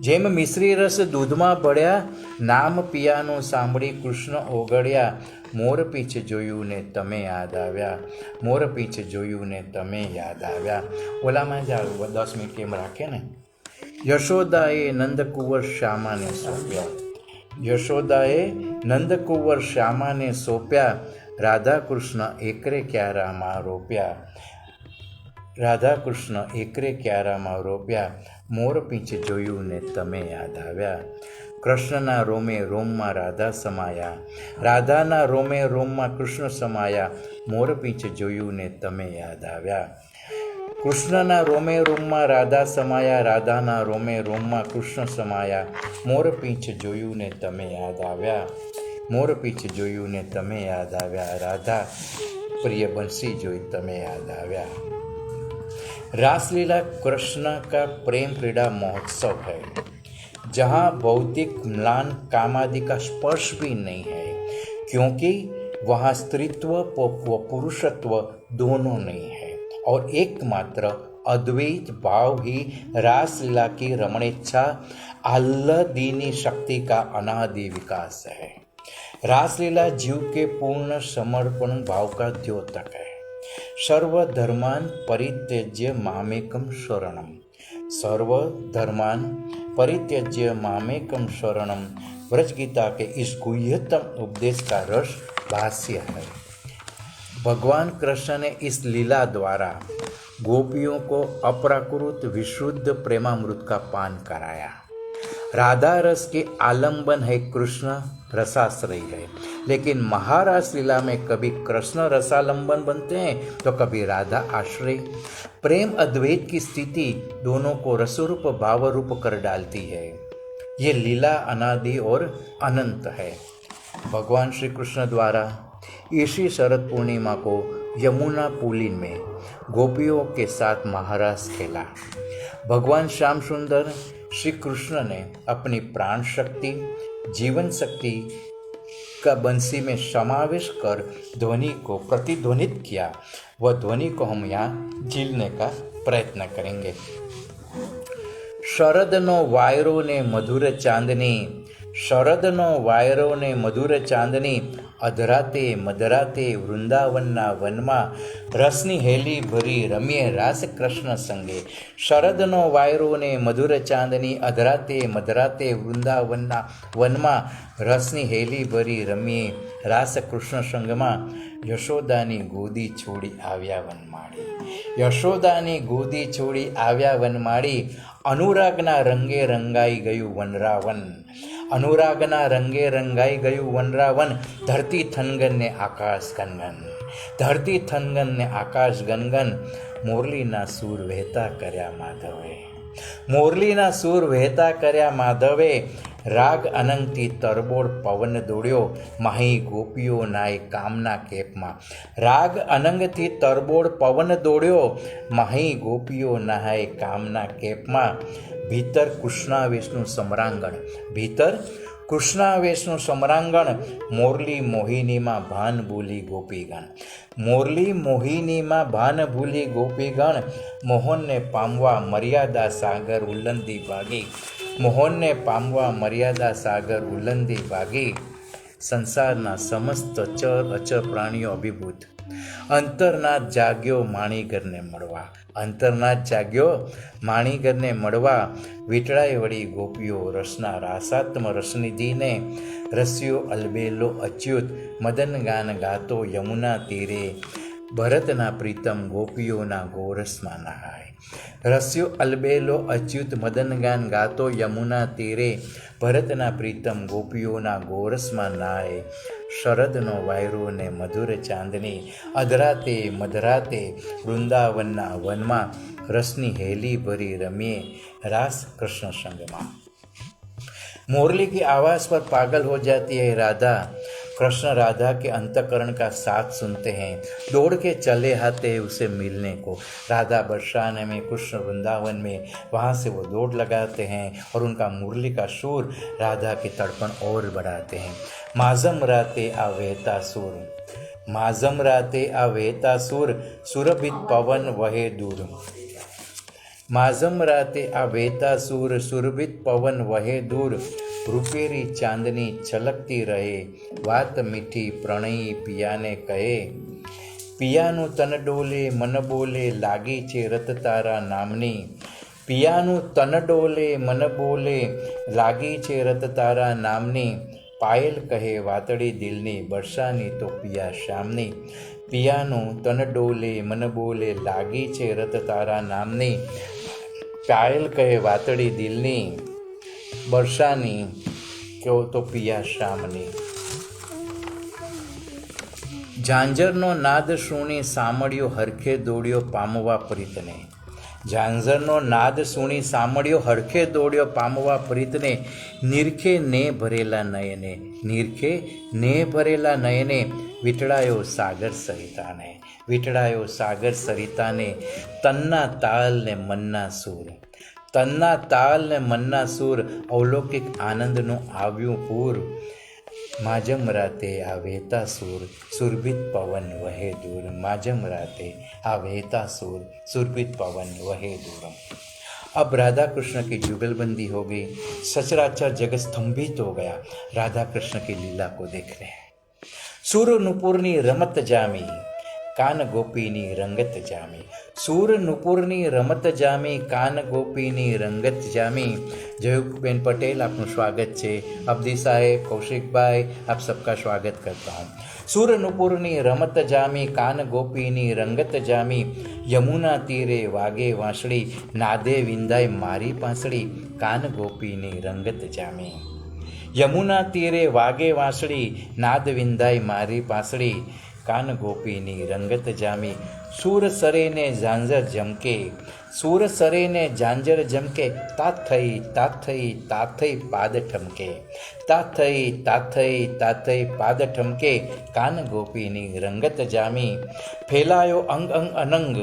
જેમ મિશ્રી રસ દૂધમાં ભળ્યા, નામ પિયાનું સાંભળી કૃષ્ણ ઓગળ્યા. મોર પીંછ જોયું ને તમે યાદ આવ્યા, મોર પીંછ જોયું ને તમે યાદ આવ્યા. ઓલામાં જ 10 મિનિટ કેમ રાખે ને. યશોદાએ નંદકુંવર શ્યામાને સોંપ્યા, યશોદાએ નંદકુંવર શ્યામાને સોંપ્યા, રાધા કૃષ્ણ એકરે ક્યારામાં રોપ્યા. રાધા કૃષ્ણ એકરે ક્યારામાં રોપ્યા, મોરપીંછ જોયું ને તમે યાદ આવ્યા. કૃષ્ણના રોમે રોમમાં રાધા સમાયા, રાધાના રોમે રોમમાં કૃષ્ણ સમાયા, મોરપીંછ જોયું ને તમે યાદ આવ્યા. કૃષ્ણના રોમે રોમમાં રાધા સમાયા, રાધાના રોમે રોમમાં કૃષ્ણ સમાયા, મોરપીંછ જોયું ને તમે યાદ આવ્યા. મોરપીંછ જોયું ને તમે યાદ આવ્યા, રાધા प्रिय बंसी जोई तमे याद आव्या. रासलीला कृष्ण का प्रेम क्रीड़ा महोत्सव है, जहाँ भौतिक म्लान कामादि का स्पर्श भी नहीं है, क्योंकि वहाँ स्त्रीत्व व पुरुषत्व दोनों नहीं है और एकमात्र अद्वैत भाव ही रासलीला की रमणेच्छा आह्लादीनी शक्ति का अनादि विकास है. रासलीला जीव के पूर्ण समर्पण भाव का द्योतक है. सर्वधर्मान परित्यज्य मामेकम शरणम, सर्वधर्मान परित्यज्य मामेकम शरणम व्रज गीता के इस गुह्यतम उपदेश का रस भाष्य है. भगवान कृष्ण ने इस लीला द्वारा गोपियों को अप्राकृत विशुद्ध प्रेमामृत का पान कराया. राधा रस के आलंबन है कृष्ण रसाश्रय है, लेकिन महारास लीला में कभी कृष्ण रसालंबन बनते हैं तो कभी राधा आश्रय. प्रेम अद्वैत की स्थिति दोनों को रसरूप भावरूप कर डालती है. ये लीला अनादि और अनंत है. भगवान श्री कृष्ण द्वारा इसी शरद पूर्णिमा को यमुना पुलिन में गोपियों के साथ महारास खेला. भगवान श्याम सुंदर श्री कृष्ण ने अपनी प्राण शक्ति जीवन शक्ति का बंसी में समावेश कर ध्वनि को प्रतिध्वनित किया. वह ध्वनि को हम यहाँ झीलने का प्रयत्न करेंगे. शरदनो वायरो ने मधुर चांदनी, शरदनो वायरो ने मधुर चांदनी, अधराते मधराते वृंदावनना वनमा रसनी हेली भरी रम्ये रास कृष्ण संगे. शरदनो वायरो ने मधुर चांदनी, अधराते मधराते वृंदावनना वनमा रसनी हेली भरी रम्ये रास कृष्ण संगમાં યશોદાની ગોદી છોડી આવ્યા વનમાળી. યશોદાની ગોદી છોડી આવ્યા વનમાળી. અનુરાગના રંગે રંગાઈ ગયું વનરાવન, અનુરાગના રંગે રંગાઈ ગયું વનરાવન. ધરતી થનગન ને આકાશ ગનગન, ધરતી થનગન ને આકાશ ગનગન. મોરલીના સૂર વહેતા કર્યા માધવે, મોરલીના સૂર વહેતા કર્યા માધવે. રાગ અનંગથી તરબોળ પવન દોડ્યો માહી ગોપીઓ નાય કામના કેપમાં. રાગ અનંગથી તરબોળ પવન દોડ્યો માહી ગોપીઓ નહાય કામના કેપમાં. ભીતર કૃષ્ણાવેશનું સમરાંગણ, ભીતર કૃષ્ણાવેશનું સમરાંગણ. મોરલી મોહિનીમાં ભાન ભૂલી ગોપીગણ, મોરલી મોહિનીમાં ભાન ભૂલી ગોપીગણ. મોહનને પામવા મર્યાદા સાગર ઉલ્લંદી ભાગી, મોહનને પામવા મર્યાદા સાગર ઉલ્લંદી ભાગી. સંસારના સમસ્ત ચર અચર પ્રાણીઓ અભિભૂત. અંતરનાથ જાગ્યો માણીગરને મળવા, અંતરનાથ જાગ્યો માણીગરને મળવા. વીટળાઈ વળી ગોપીઓ રસના રાસાત્મ રસનિધિને. રસ્યો અલબેલો અચ્યુત મદન ગાન ગાતો યમુના તીરે. ભરતના પ્રીતમ ગોપીઓના ગોરસમાં નહાય. રસ્યો અલબેલો અચ્યુત મદન ગાન ગાતો યમુના તીરે. ભરતના પ્રીતમ ગોપીઓના ગોરસમાં નાય. શરદનો વાયરો ને મધુર ચાંદની, અધરાતે મધરાતે વૃંદાવનના વનમાં રસની હેલી ભરી રમીએ रास कृष्ण संग में. मुरली की आवाज़ पर पागल हो जाती है राधा. कृष्ण राधा के अंतकरण का साथ सुनते हैं, दौड़ के चले आते हैं उसे मिलने को. राधा बरसाने में, कृष्ण वृंदावन में, वहाँ से वो दौड़ लगाते हैं और उनका मुरली का सुर राधा की तड़पन और बढ़ाते हैं. माजम राते आ वहता सुर, माजम राते आ वहता सुर, सुरभित पवन वहे दूर. माजम राते आ वहता सूर, सुरभित पवन वहे दूर. રૂપેરી ચાંદની છલકતી રહે, વાત મીઠી પ્રણયી પિયાને કહે. પિયાનું તન ડોલે મન બોલે, લાગી છે રત તારા નામની. પિયાનું તન ડોલે મન બોલે, લાગી છે રત તારા નામની. પાયલ કહે વાતડી દિલની, બરસાની તો પિયા શ્યામની. પિયાનું તન ડોલે મન બોલે, લાગી છે રત તારા નામની. પાયલ કહે વાતડી દિલની, બરસાની કહો તો પિયા શ્યામની. ઝાંઝરનો નાદ સુણી સાંભળ્યો, હરખે દોડ્યો પામવા પ્રીતને. ઝાંઝરનો નાદ સુણી સાંભળ્યો, હરખે દોડ્યો પામવા પ્રીતને. નિરખે ને ભરેલા નયને, નિરખે ને ભરેલા નયને, વીંટળાયો સાગર સરિતાને. વીંટળાયો સાગર સરિતાને. તનના તાલ ને મનના સૂર, તનના તાલ ને મનના સૂર, અવલૌકિક આનંદનું આવ્યું પૂર. માજમ રાતે આ વહેતા સૂર, સુરભિત પવન વહે દૂર. माजम राते आ वहता सूर, सुरभित पवन वहे दूर. अब राधा कृष्ण की जुगलबंदी हो गई, सचराचर जगत स्तंभित हो गया. राधा कृष्ण की लीला को देख रहे हैं. सूर नुपुરની રમત જામી, કાન ગોપીની રંગત જામી. સૂર નુપુરની રમત જામી, કાન ગોપીની રંગત જામી. जयबेन पटेल आपનું સ્વાગત છે. અબદી સાહેબ, કૌશિકભાઈ, આપ સબકા સ્વાગત કરતા હું. સૂર નુપુરની રમત જામી, કાન ગોપીની રંગત જામી. યમુના તીરે વાગે વાંસળી, નાદે વિંદાય મારી પાંસળી. કાન ગોપીની રંગત જામી. યમુના તીરે વાગે વાંસળી, નાદ વિંદાય મારી પાંસળી. કાન ગોપીની રંગત જામી. સૂર સરે ને ઝાંઝર જમકે, સૂર સરે ને ઝાંઝર જમકે. તાત થઈ તાત થઈ તાત થઈ પાદ ઠમકે. તાત થઈ તાત થઈ તાત થઈ પાદ ઠમકે. કાન ગોપીની રંગત જામી. ફેલાયો અંગ અંગ અનંગ,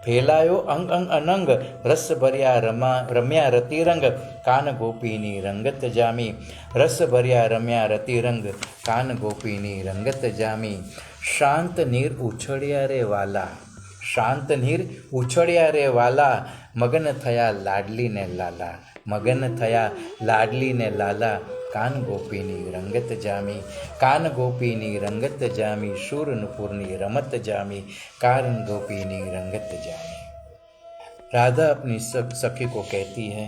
ફેલાયો અંગ અંગ અનંગ. રસ ભર્યા રમ્યા રતિરંગ. કાન ગોપીની રંગત જામી. રસ ભર્યા રમ્યા રતિરંગ. કાન ગોપીની રંગત જામી. શાંત નીર ઉછળ્યા રે વાલા, શાંત નીર ઉછળ્યા રે વાલા. મગન થયા લાડલીને લાલા, મગન થયા લાડલીને લાલા. કાન ગોપીની રંગત જામી. કાન ગોપીની રંગત જામી. શૂર નુપુરની રમત જામી. कान गोपीनी रंगत जामी. राधा अपनी सखी को कहती है,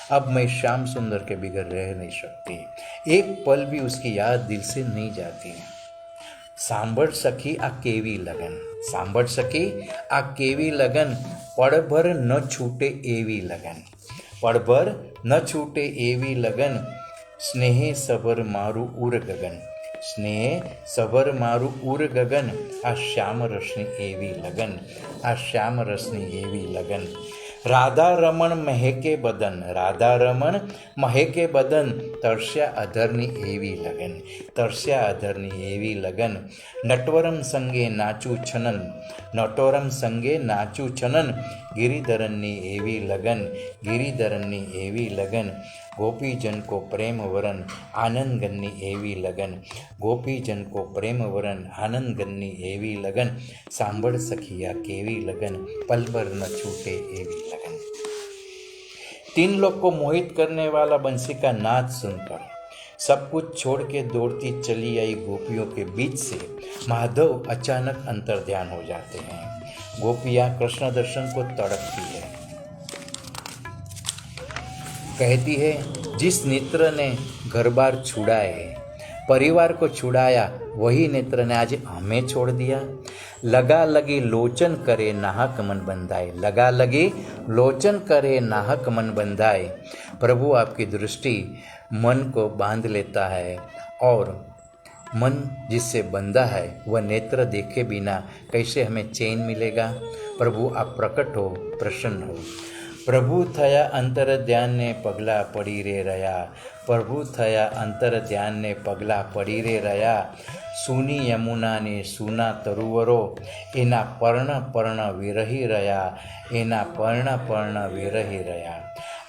अब मैं श्याम सुंदर के बिगड़ रह नहीं सकती. एक पल भी उसकी याद दिल से नहीं जाती. सांभळ सखी आ केवी लगन, सांभळ सखी आ केवी लगन. पड़भर न छूटे एवी लगन, पड़भर न छूटे एवी लगन. स्नेहे सबर मारू उर गगन, स्नेह સબર મારું ઉર ગગન. આ શ્યામ રસની એવી લગન, આ શ્યામ રસની એવી લગન. રાધા રમણ મહેકે બદન, રાધા રમણ મહેકે બદન. તરસ્યા અધરની એવી લગન, તરસ્યા અધરની એવી લગન. નટવરમ સંગે નાચું છનન, નટોરમ સંગે નાચું છનન. गिरिधरनी एवी लगन, गिरिधरनी एवी लगन. गोपीजन को प्रेम वरन आनंद गन्नी एवी लगन, गोपीजन को प्रेम वरन आनंद गन्नी एवी लगन. सांभळ सखिया केवी लगन, पल भर न छूटे एवी लगन. तीन लोग को मोहित करने वाला बंसी का नाद सुनकर सब कुछ छोड़ के दौड़ती चली आई गोपियों के बीच से माधव अचानक अंतर ध्यान हो जाते हैं. गोपियाँ कृष्ण दर्शन को तड़पती है. कहती है, जिस नेत्र ने घर बार छुड़ाए, परिवार को छुड़ाया, वही नेत्र ने आज हमें छोड़ दिया. लगा लगी लोचन करे नाहक मन बंधाए, लगा लगी लोचन करे नाहक मन बंधाए. प्रभु आपकी दृष्टि मन को बांध लेता है और मन जिससे बंधा है वह नेत्र देखे बिना कैसे हमें चैन मिलेगा. प्रभु आप प्रकट हो, प्रसन्न हो. प्रभु थया अंतर ध्यान ने पगला पड़ी रे रया, प्रभु थया अंतर ध्यान ने पगला पड़ी रे रया. सूनी यमुना ने सूना तरुवरो, एना पर्ण पर्ण विरही रया, एना पर्ण पर्ण विरही रया.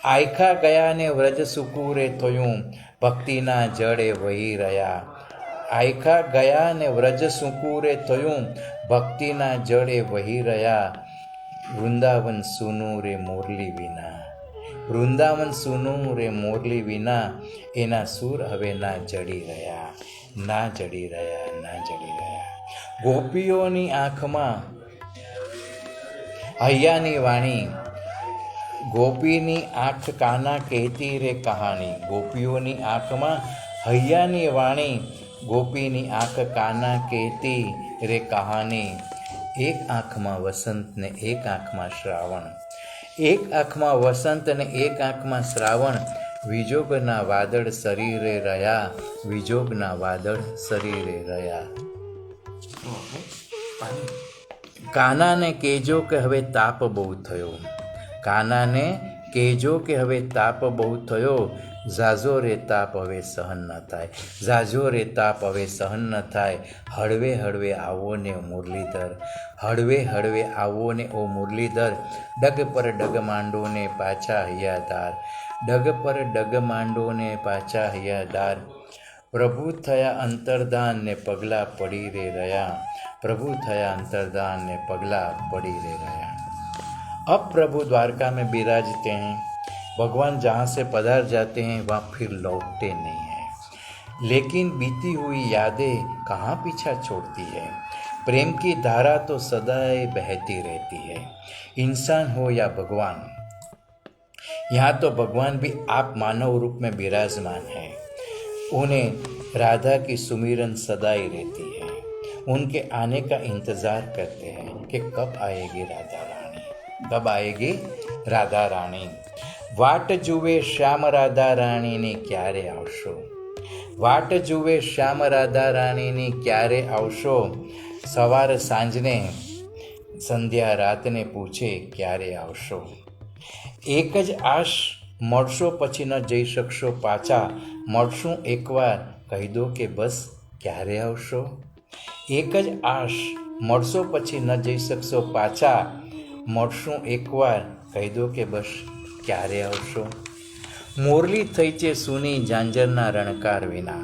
आयखा गया ने व्रज सुकूरे थयुं, भक्तिना जड़े वही रया. आयखा गया ने व्रज सुकूरे थयुं, भक्तिना जड़े वही रया. वृंदावन सुनू रे मोरली विना, वृंदावन सुनू रे मोरली विना. एना सूर हवे ना जड़ी रया, ना जड़ी रया, ना जड़ी रया. गोपीओनी आँखमां हૈયાની વાણી, ગોપીની આંખ કાના કહેતી રે કહાની. ગોપીઓની આંખમાં હૈયાની વાણી ગોપીની આંખ કાના કહેતી રે કહાની. એક આંખમાં વસંત ને એક આંખમાં શ્રાવણ, એક આંખમાં વસંત ને એક આંખમાં શ્રાવણ. વિજોગના વાદળ શરીરે રહ્યા, વિજોગના વાદળ શરીરે રહ્યા. કાનાને કહેજો કે હવે તાપ બહુ થયો, કાનાને કહેજો કે હવે તાપ બહુ થયો. ઝાઝો રે તાપ હવે સહન ન થાય, ઝાઝો રે તાપ હવે સહન ન થાય. હળવે હળવે આવો ને મુરલીધર, હળવે હળવે આવો ને ઓ મુરલીધર. ડગ પર ડગ માંડો ને પાછા હૈયાદાર, ડગ પર ડગ માંડો ને પાછા હૈયાદાર. પ્રભુ થયા અંતર્ધાન ને પગલાં પડી રે રહ્યા, प्रभु थया अंतर्दान ने पगला पड़ी रे गया. अब प्रभु द्वारका में विराजते हैं. भगवान जहाँ से पधार जाते हैं वहाँ फिर लौटते नहीं हैं, लेकिन बीती हुई यादें कहाँ पीछा छोड़ती है. प्रेम की धारा तो सदैव बहती रहती है, इंसान हो या भगवान. यहाँ तो भगवान भी आप मानव रूप में विराजमान है. उन्हें राधा की सुमिरन सदाई रहती है. उनके आने का इंतज़ार करते हैं कि कब आएगी राधा रानी, कब आएगी राधा रानी. वाट जुए श्याम राधा रानी ने क्यारे आवशो, वाट जुए श्याम राधा रानी ने क्यारे आवशो. सवार सांजने संध्या रात ने पूछे क्यारे आवशो. एक ज आश મળશો પછી ન જઈ શકશો પાછા, મળશું એકવાર કહી દો કે બસ ક્યારે આવશો. એક જ આશ મળશો પછી ન જઈ શકશો પાછા, મળશું એકવાર કહી દો કે બસ ક્યારે આવશો. મોરલી થઈ છે સૂની ઝાંઝરના રણકાર વિના,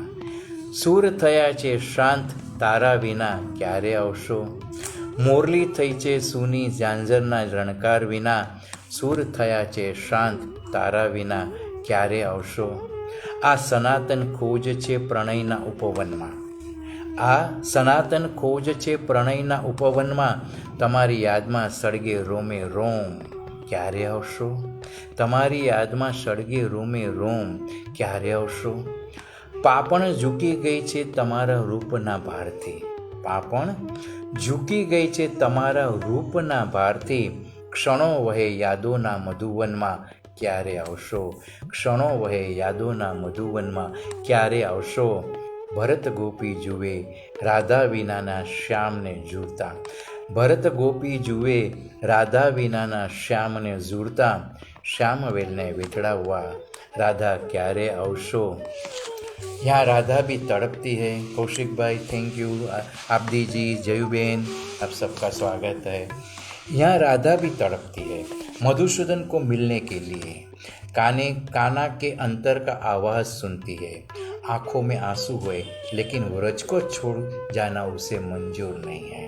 સૂર થયા છે શાંત તારા વિના ક્યારે આવશો. મોરલી થઈ છે સૂની ઝાંઝરના રણકાર વિના, સૂર થયા છે શાંત તારા વિના ક્યારે આવશો. આ સનાતન ખોજ છે પ્રણયના ઉપવનમાં, આ સનાતન ખોજ છે પ્રણયના ઉપવનમાં. તમારી યાદમાં સળગે રોમે રોમ ક્યારે આવશો, તમારી યાદમાં સળગે રોમે રોમ ક્યારે આવશો. પાપણ ઝૂકી ગઈ છે તમારા રૂપના ભારથી, પાપણ ઝૂકી ગઈ છે તમારા રૂપના ભારથી. ક્ષણો વહે યાદોના મધુવનમાં ક્યારે આવશો, ક્ષણો વહે યાદોના મધુવનમાં ક્યારે આવશો. ભરત ગોપી જુએ રાધા વિનાના શ્યામને ઝૂરતા, ભરત ગોપી જુએ રાધા વિનાના શ્યામને ઝૂરતા. શ્યામવેલને વીંટળાવવા રાધા ક્યારે આવશો. यहाँ राधा भी तड़पती है. कौशिक भाई थैंक यू. आबदी जी, जयूबेन, आप सबका स्वागत है. यहाँ राधा भी तड़पती है मधुसूदन को मिलने के लिए. काना के अंतर का आवाज़ सुनती है. आँखों में आंसू हुए लेकिन व्रज को छोड़ जाना उसे मंजूर नहीं है.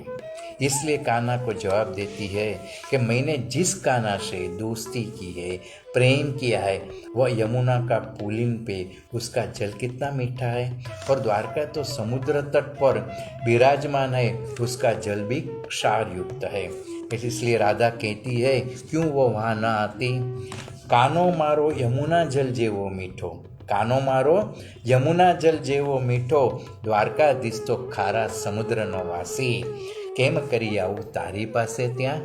इसलिए कान्हा को जवाब देती है कि मैंने जिस कान्हा से दोस्ती की है, प्रेम किया है, वह यमुना का पुलिन पे उसका जल कितना मीठा है, और द्वारका तो समुद्र तट पर विराजमान है, उसका जल भी क्षार युक्त है. इसलिए राधा कहती है क्यों वो वहाँ न आती. कानो मारो यमुना जल जेवो मीठो, कानो मारो यमुना जल जेवो मीठो. द्वारकाधीश तो खारा समुद्रનો વાસી, કેમ કરી આવું તારી પાસે ત્યાં.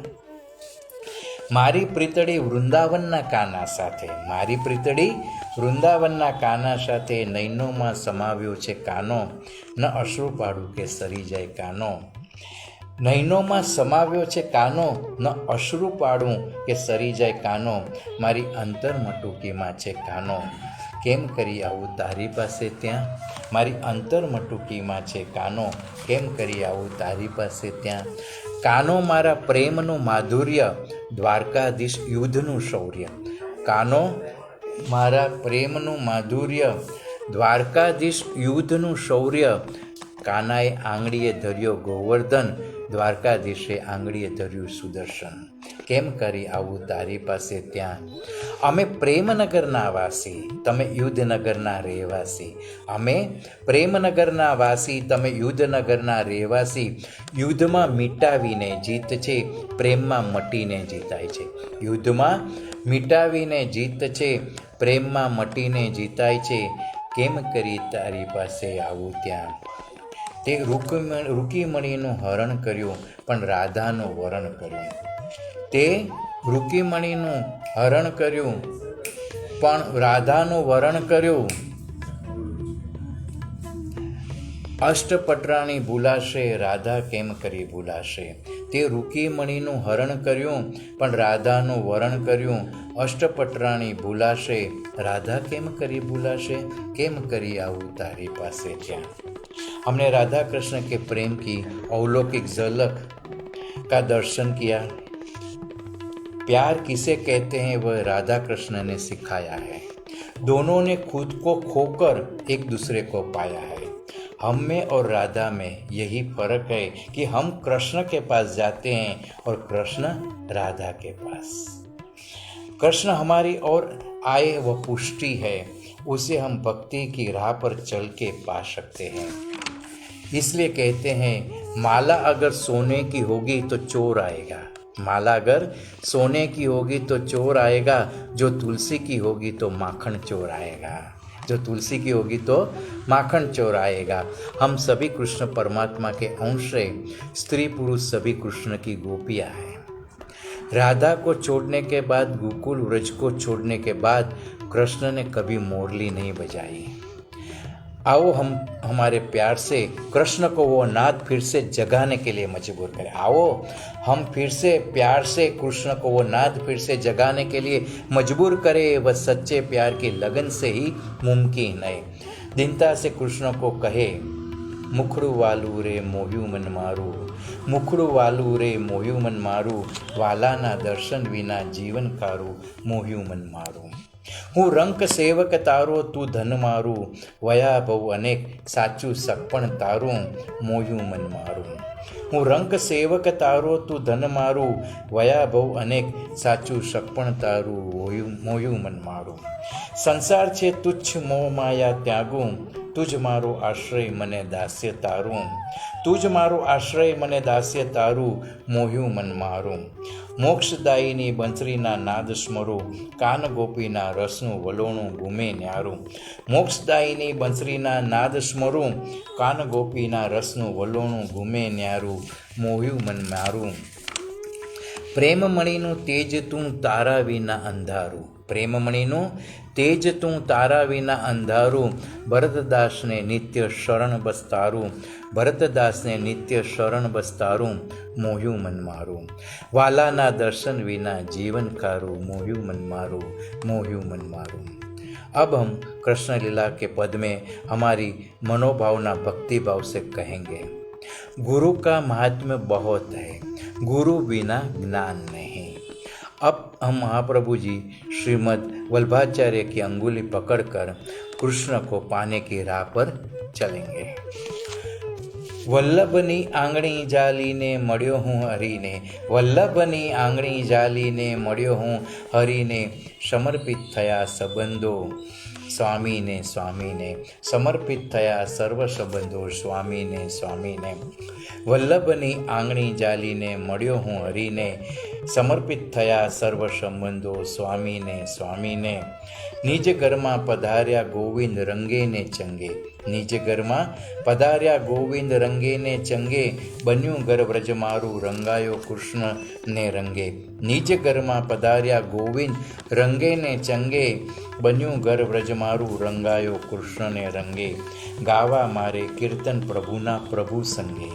મારી પ્રીતડી વૃંદાવનના કાના સાથે, મારી પ્રીતડી વૃંદાવનના કાના સાથે નૈનોમાં સમાવ્યો છે કાનો. ન અશ્રુ પાડું કે સરી જાય કાનો, નૈનોમાં સમાવ્યો છે કાનો. ન અશ્રુ પાડું કે સરી જાય કાનો. મારી અંતર મટુકીમાં છે કાનો, કેમ કરી આવું તારી પાસે ત્યાં. મારી અંતર મટુકીમાં છે કાનો, કેમ કરી આવું તારી પાસે ત્યાં. કાનો મારા પ્રેમનું માધુર્ય, દ્વારકાધીશ યુદ્ધનું શૌર્ય. કાનો મારા પ્રેમનું માધુર્ય, દ્વારકાધીશ યુદ્ધનું શૌર્ય. કાનાએ આંગળીએ ધર્યો ગોવર્ધન, દ્વારકાધીશે આંગળીએ ધર્યું સુદર્શન. કેમ કરી આવું તારી પાસે ત્યાં. અમે પ્રેમનગરના વાસી, તમે યુદ્ધનગરના રહેવાસી. અમે પ્રેમનગરના વાસી, તમે યુદ્ધનગરના રહેવાસી. યુદ્ધમાં મિટાવીને જીત છે, પ્રેમમાં મટીને જીતાય છે. યુદ્ધમાં મિટાવીને જીત છે, પ્રેમમાં મટીને જીતાય છે. કેમ કરી તારી પાસે આવું ત્યાં. તે રૂકીમણીનું હરણ કર્યું પણ રાધાનું વરણ કર્યું. તે રૂકીમણીનું હરણ કર્યું પણ રાધાનું વરણ કર્યું. અષ્ટપટરાણી ભૂલાશે, રાધા કેમ કરી ભૂલાશે. તે રૂકીમણીનું હરણ કર્યું પણ રાધાનું વરણ કર્યું. અષ્ટપટરાણી ભૂલાશે, રાધા કેમ કરી ભૂલાશે. કેમ કરી આવું તારી પાસે ત્યાં. हमने राधा कृष्ण के प्रेम की अलौकिक झलक का दर्शन किया. प्यार किसे कहते हैं वह राधा कृष्ण ने सिखाया है. दोनों ने खुद को खोकर एक दूसरे को पाया है. हम में और राधा में यही फर्क है कि हम कृष्ण के पास जाते हैं और कृष्ण राधा के पास. कृष्ण हमारी ओर आए वह पुष्टि है, उसे हम भक्ति की राह पर चल के पा सकते हैं. इसलिए कहते हैं माला अगर सोने की होगी तो चोर आएगा. माला अगर सोने की होगी तो चोर आएगा. जो तुलसी की होगी तो माखन चोर आएगा. जो तुलसी की होगी तो माखन चोर आएगा. हम सभी कृष्ण परमात्मा के अंश है. स्त्री पुरुष सभी कृष्ण की गोपियाँ हैं. राधा को छोड़ने के बाद, गोकुल व्रज को छोड़ने के बाद कृष्ण ने कभी मुरली नहीं बजाई. आओ हम हमारे प्यार से कृष्ण को वो नाद फिर से जगाने के लिए मजबूर करें. आओ हम फिर से प्यार से कृष्ण को वो नाद फिर से जगाने के लिए मजबूर करें. वह सच्चे प्यार की लगन से ही मुमकिन है. दीनता से कृष्ण को कहे मुखड़ू वालू रे मोह्यू मन मारू. मुखड़ू वालू रे मोह्यू मन मारू. वालाना दर्शन विना जीवन कारू. मोह्यू मन मारू. હું રંક સેવક તારો તું ધન મારું. વયા બહુ અનેક સાચું સગપણ તારું. મોયું મન મારું. હું રંક સેવક તારો તું ધન મારું. વયા બહુ અનેક સાચું સગપણ તારું. મોયું મન મારું. સંસાર છે તુચ્છ મોહ માયા ત્યાગું. તુજ મારો આશ્રય મને દાસ્ય તારું. તુજ મારો આશ્રય મને દાસ્ય તારું. મોહ્યું મન મારું. મોક્ષદાયીની બંસરીના નાદ સ્મરું. કાન ગોપીના રસનું વલોણું ઘૂમે ન્યારું. મોક્ષદાયીની બંસરીના નાદ સ્મરું. કાન ગોપીના રસનું વલોણું ઘૂમે ન્યારું. મોહ્યું મન મારું. પ્રેમમણીનું તેજ તું તારા વિના અંધારું. પ્રેમમણીનું તેજ તું તારા વિના અંધારું. ભરતદાસને નિત્ય શરણ બસ્તારું. ભરતદાસને નિત્ય શરણ બસ્તારું. મોહ્યું મન મારું. વાલાના દર્શન વિના जीवन कारू. मोह्यू मन मारू. मोह्यू मन मारू. अब हम कृष्ण लीला के पद में हमारी मनोभावना भक्ति भाव से कहेंगे. गुरु का महात्म्य बहुत है, गुरु बिना ज्ञान नहीं. अब हम महाप्रभु जी श्रीमद् वल्लभाचार्य की अंगुली पकड़कर कृष्ण को पाने की राह पर चलेंगे. વલ્લભની આંગણી જાલીને મળ્યો હું હરીને. વલ્લભની આંગણી જાલીને મળ્યો હું હરીને. સમર્પિત થયા સંબંધો સ્વામીને સ્વામીને. સમર્પિત થયા સર્વ સંબંધો સ્વામીને સ્વામીને. વલ્લભની આંગણી જાલીને મળ્યો હું હરીને. સમર્પિત થયા સર્વ સંબંધો સ્વામીને સ્વામીને. નિજ ઘરમાં પધાર્યા ગોવિંદ રંગે ને ચંગે. નિજ ઘરમાં પધાર્યા ગોવિંદ રંગે ને ચંગે. બન્યું ઘર વ્રજ મારું રંગાયો કૃષ્ણ ને રંગે. નિજ ઘરમાં પધાર્યા ગોવિંદ રંગે ને ચંગે. બન્યું ઘર વ્રજ મારું રંગાયો કૃષ્ણ ને રંગે. ગાવા મારે કીર્તન પ્રભુના પ્રભુ સંગે.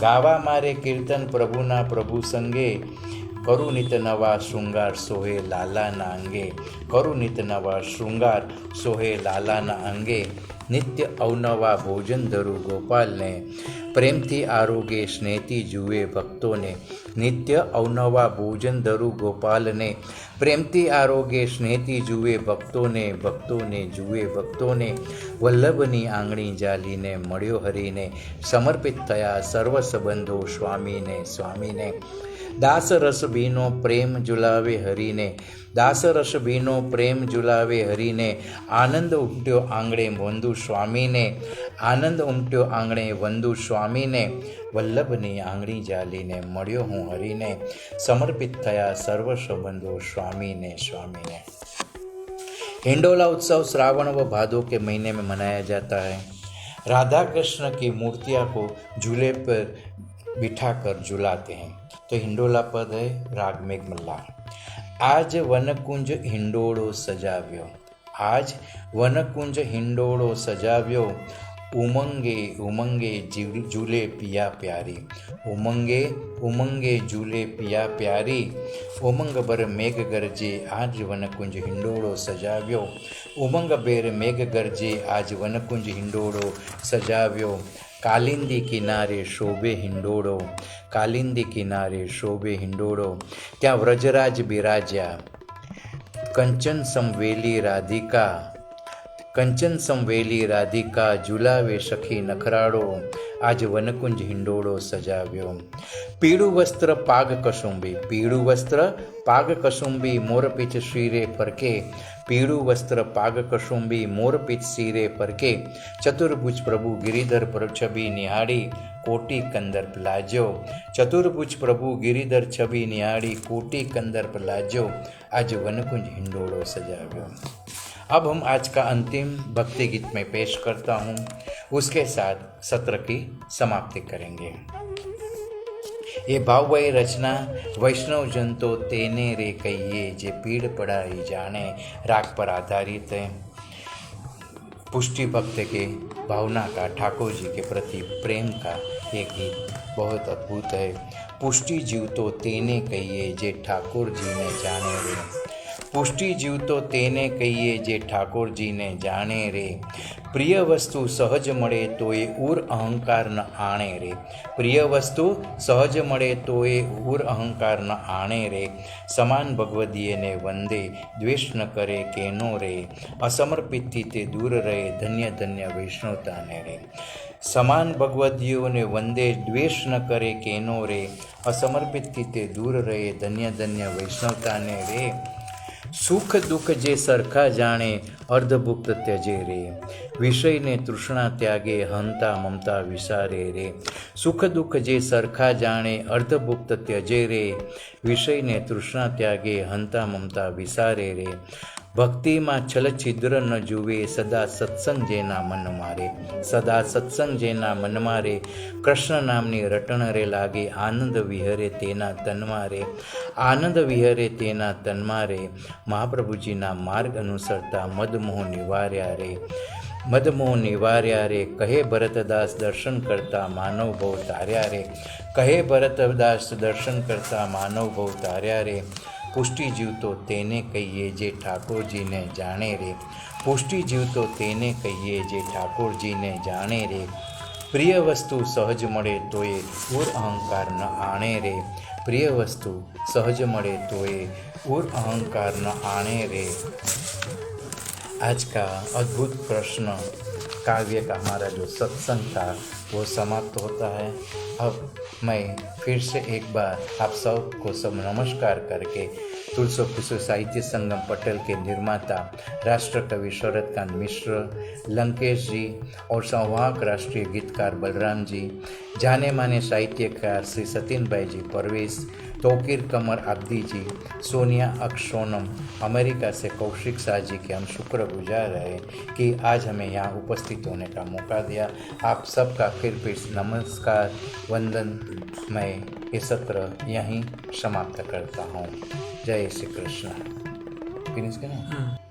ગાવા મારે કીર્તન પ્રભુના પ્રભુ સંગે. કરું નિત નવા શૃંગાર સોહે લાલાના અંગે. કરું નિત નવા શૃંગાર સોહે લાલાના અંગે. નિત્ય અવનવા ભોજન ધરું ગોપાલને. પ્રેમથી આરોગે સ્નેહથી જુએ ભક્તોને. નિત્ય અવનવા ભોજન ધરું ગોપાલને. પ્રેમથી આરોગે સ્નેહથી જુએ ભક્તોને. ભક્તોને જુએ ભક્તોને. વલ્લભની આંગણી જાલીને મળ્યો હરીને. સમર્પિત થયા સર્વ સંબંધો સ્વામીને સ્વામીને. દાસ રસ ભીનો પ્રેમ ઝુલાવે હરીને. દાસ રસ ભીનો પ્રેમ ઝુલાવે હરીને. આનંદ ઉમટ્યો આંગણે વંદુ સ્વામીને. આનંદ ઉમટ્યો આંગણે વંદુ સ્વામીને. વલ્લભની આંગણી જાલીને મળ્યો હું હરીને. સમર્પિત થયા સર્વ સંબંધો સ્વામીને સ્વામીને. हिंडोला उत्सव श्रावण व भादो के महीने में मनाया जाता है। राधा कृष्ण की मूर्तियाँ को झूले पर बिठाकर झुलाते हैं। तो हिंडोला पद है राग मेघ मल्हार। आज वनकुंज हिंडोळो सजाव्यो, आज वनकुंज हिंडोळो सजाव्यो, उमंगे उमंगे झूले पिया प्यारी, उमंगे उमंगे झूले पिया प्यारी, उमंग बर मेघ गरजे आज वनकुंज हिंडोळो सजाव्यो, उमंग बेर मेघ गरजे आज वनकुंज हिंडोळो सजाव्यो, कालिंदी किनारे शोभे हिंडोळो, कालिंदी किनारे शोभे हिंडोळो, त्या व्रजराज बिराज्या, कंचन समवेली राधिका, कंचन समवेली राधिका, झुलावे सखी नखराड़ो, आज वनकुंज हिंडोळो सजाव्यो, पीळू वस्त्र पाग कसुंबी, पीळू वस्त्र पाग कसुंबी, मोरपीछ शीरे फरके, पीळू वस्त्र पाग कसुंबी, मोरपीछ शीरे फरके, चतुर्भुज प्रभु गिरिधर पर छवि निहाड़ी, कोटि कंदर्प लाजो, चतुर्भुज प्रभु गिरिधर छवि निहाड़ी, कोटि कंदर्प लाजो, आज वनकुंज हिंडोळो सजाव्यो। अब हम आज का अंतिम भक्ति गीत में पेश करता हूँ, उसके साथ सत्र की समाप्ति करेंगे। ये भावमयी रचना वैष्णव जन तो तेने रे कहिए, जे पीड़ पड़ाई जाने राग पर आधारित है। पुष्टि भक्त के भावना का, ठाकुर जी के प्रति प्रेम का ये गीत बहुत अद्भुत है। पुष्टि जीव तो तेने कहिए, जे ठाकुर जी ने जाने रे, पुष्टि जीव तो तेने कहिए, जे ठाकुर जी ने जाने रे, प्रिय वस्तु सहज मळे तोय उर अहंकार न आणे रे, प्रिय वस्तु सहज मळे तोय उर अहंकार न आणे रे, समान भगवदीय ने वंदे द्वेष न करे केनो रे, असमर्पित ते दूर रहे धन्य धन्य वैष्णवता ने रे, समान भगवदीयो ने वंदे द्वेष न करे केनो रे, असमर्पित ते दूर रहे धन्य धन्य वैष्णवता ने रे, सुख दुख जे सरखा जाने अर्धभुक्त त्यजे रे, विषय ने तृष्णा त्यागे हंता ममता विसारे रे, सुख दुख जे सरखा जाने अर्धभुक्त त्यजे रे, विषय ने तृष्णा त्यागे हंता ममता विसारे रे, भक्ति में छल छिद्र न जुवे सदा सत्संग जेना मन मारे, सदा सत्संग जेना मन मारे, कृष्ण नामनी रटण रे लागे आनंद विहरे तेना तन मारे, आनंद विहरे तेना तन मारे, महाप्रभु जी ना मार्ग अनुसरता मदमोह निवार्या रे, मदमोह निवार्या रे, कहे भरतदास दर्शन करता मानव भव तार्या रे, कहे भरतदास दर्शन करता मानव भव तार्या रे, पुष्टि जीव तो तेने कहिए, जे ठाकुर जी ने जाने रे, पुष्टि जीव तो तेने कहिए, जे ठाकुर जी ने जाने रे, प्रिय वस्तु सहज मळे तोय उर अहंकार न आणे रे, प्रिय वस्तु सहज मळे तोय उर अहंकार न आणे रे। आज का अद्भुत प्रश्न काव्य का हमारा जो सत्संग था वो समाप्त होता है। अब मैं फिर से एक बार आप सबको सब नमस्कार करके तुलसी कुसुम साहित्य संगम पटेल के निर्माता राष्ट्र कवि शरदकांत मिश्र, लंकेश जी और संवाहक राष्ट्रीय गीतकार बलराम जी, जाने माने साहित्यकार श्री सतीन भाई जी परवेश, तोकीर कमर आब्दी जी, सोनिया अक्सोनम, अमेरिका से कौशिक शाह जी के हम शुक्रगुजार हैं कि आज हमें यहाँ उपस्थित होने का मौका दिया। आप सबका फिर नमस्कार वंदन। मैं ये सत्र यहीं समाप्त करता हूँ। जय श्री कृष्ण। फिनिश करें।